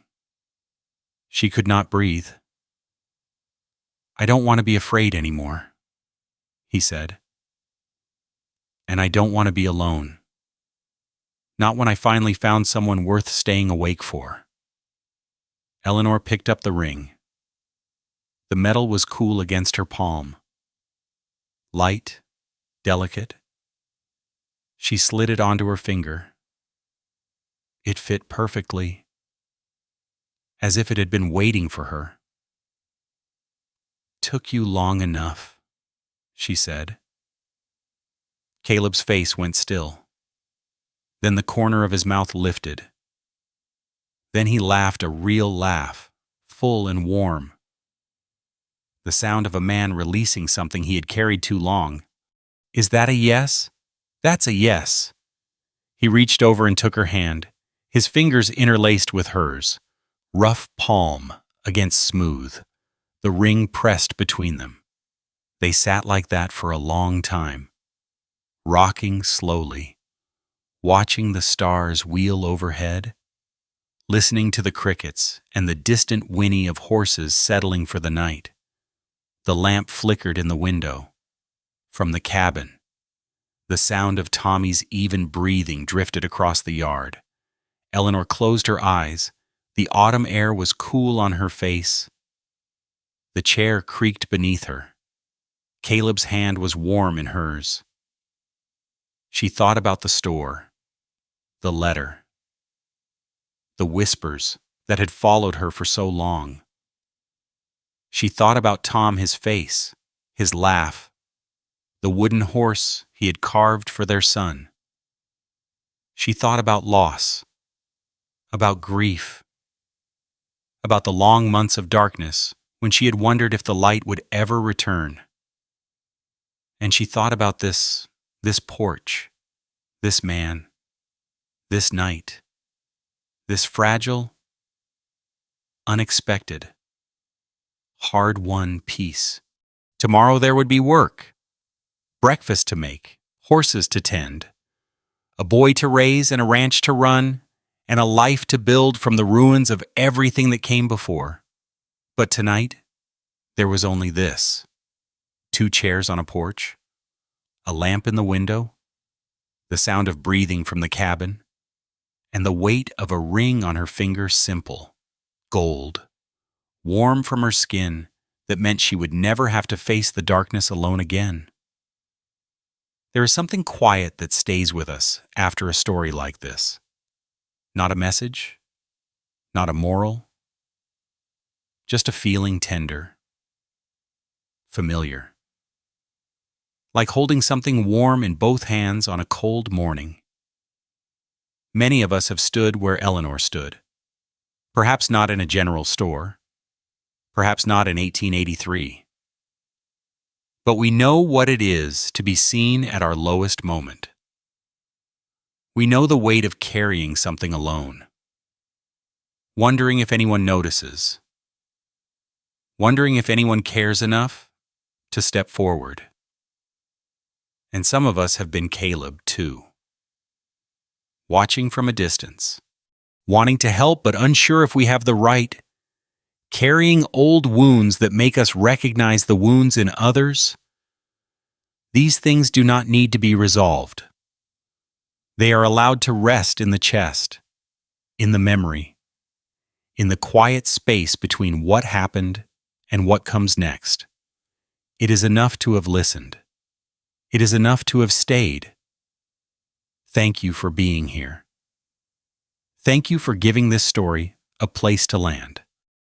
She could not breathe. I don't want to be afraid anymore, he said. And I don't want to be alone. Not when I finally found someone worth staying awake for. Eleanor picked up the ring. The metal was cool against her palm. Light, delicate. She slid it onto her finger. It fit perfectly, as if it had been waiting for her. Took you long enough, she said. Caleb's face went still. Then the corner of his mouth lifted. Then he laughed a real laugh, full and warm. The sound of a man releasing something he had carried too long. Is that a yes? That's a yes. He reached over and took her hand, his fingers interlaced with hers, rough palm against smooth, the ring pressed between them. They sat like that for a long time, rocking slowly, watching the stars wheel overhead, listening to the crickets and the distant whinny of horses settling for the night. The lamp flickered in the window. From the cabin, the sound of Tommy's even breathing drifted across the yard. Eleanor closed her eyes. The autumn air was cool on her face. The chair creaked beneath her. Caleb's hand was warm in hers. She thought about the store, the letter, the whispers that had followed her for so long. She thought about Tom, his face, his laugh, the wooden horse he had carved for their son. She thought about loss, about grief, about the long months of darkness when she had wondered if the light would ever return. And she thought about this porch, this man, this night, this fragile, unexpected, hard-won peace. Tomorrow there would be work, breakfast to make, horses to tend, a boy to raise and a ranch to run, and a life to build from the ruins of everything that came before. But tonight, there was only this: 2 chairs on a porch, a lamp in the window, the sound of breathing from the cabin, and the weight of a ring on her finger, simple, gold, warm from her skin, that meant she would never have to face the darkness alone again. There is something quiet that stays with us after a story like this. Not a message, not a moral, just a feeling tender, familiar. Like holding something warm in both hands on a cold morning. Many of us have stood where Eleanor stood. Perhaps not in a general store. Perhaps not in 1883. But we know what it is to be seen at our lowest moment. We know the weight of carrying something alone. Wondering if anyone notices. Wondering if anyone cares enough to step forward. And some of us have been Caleb, too. Watching from a distance. Wanting to help but unsure if we have the right. Carrying old wounds that make us recognize the wounds in others. These things do not need to be resolved. They are allowed to rest in the chest, in the memory, in the quiet space between what happened and what comes next. It is enough to have listened. It is enough to have stayed. Thank you for being here. Thank you for giving this story a place to land.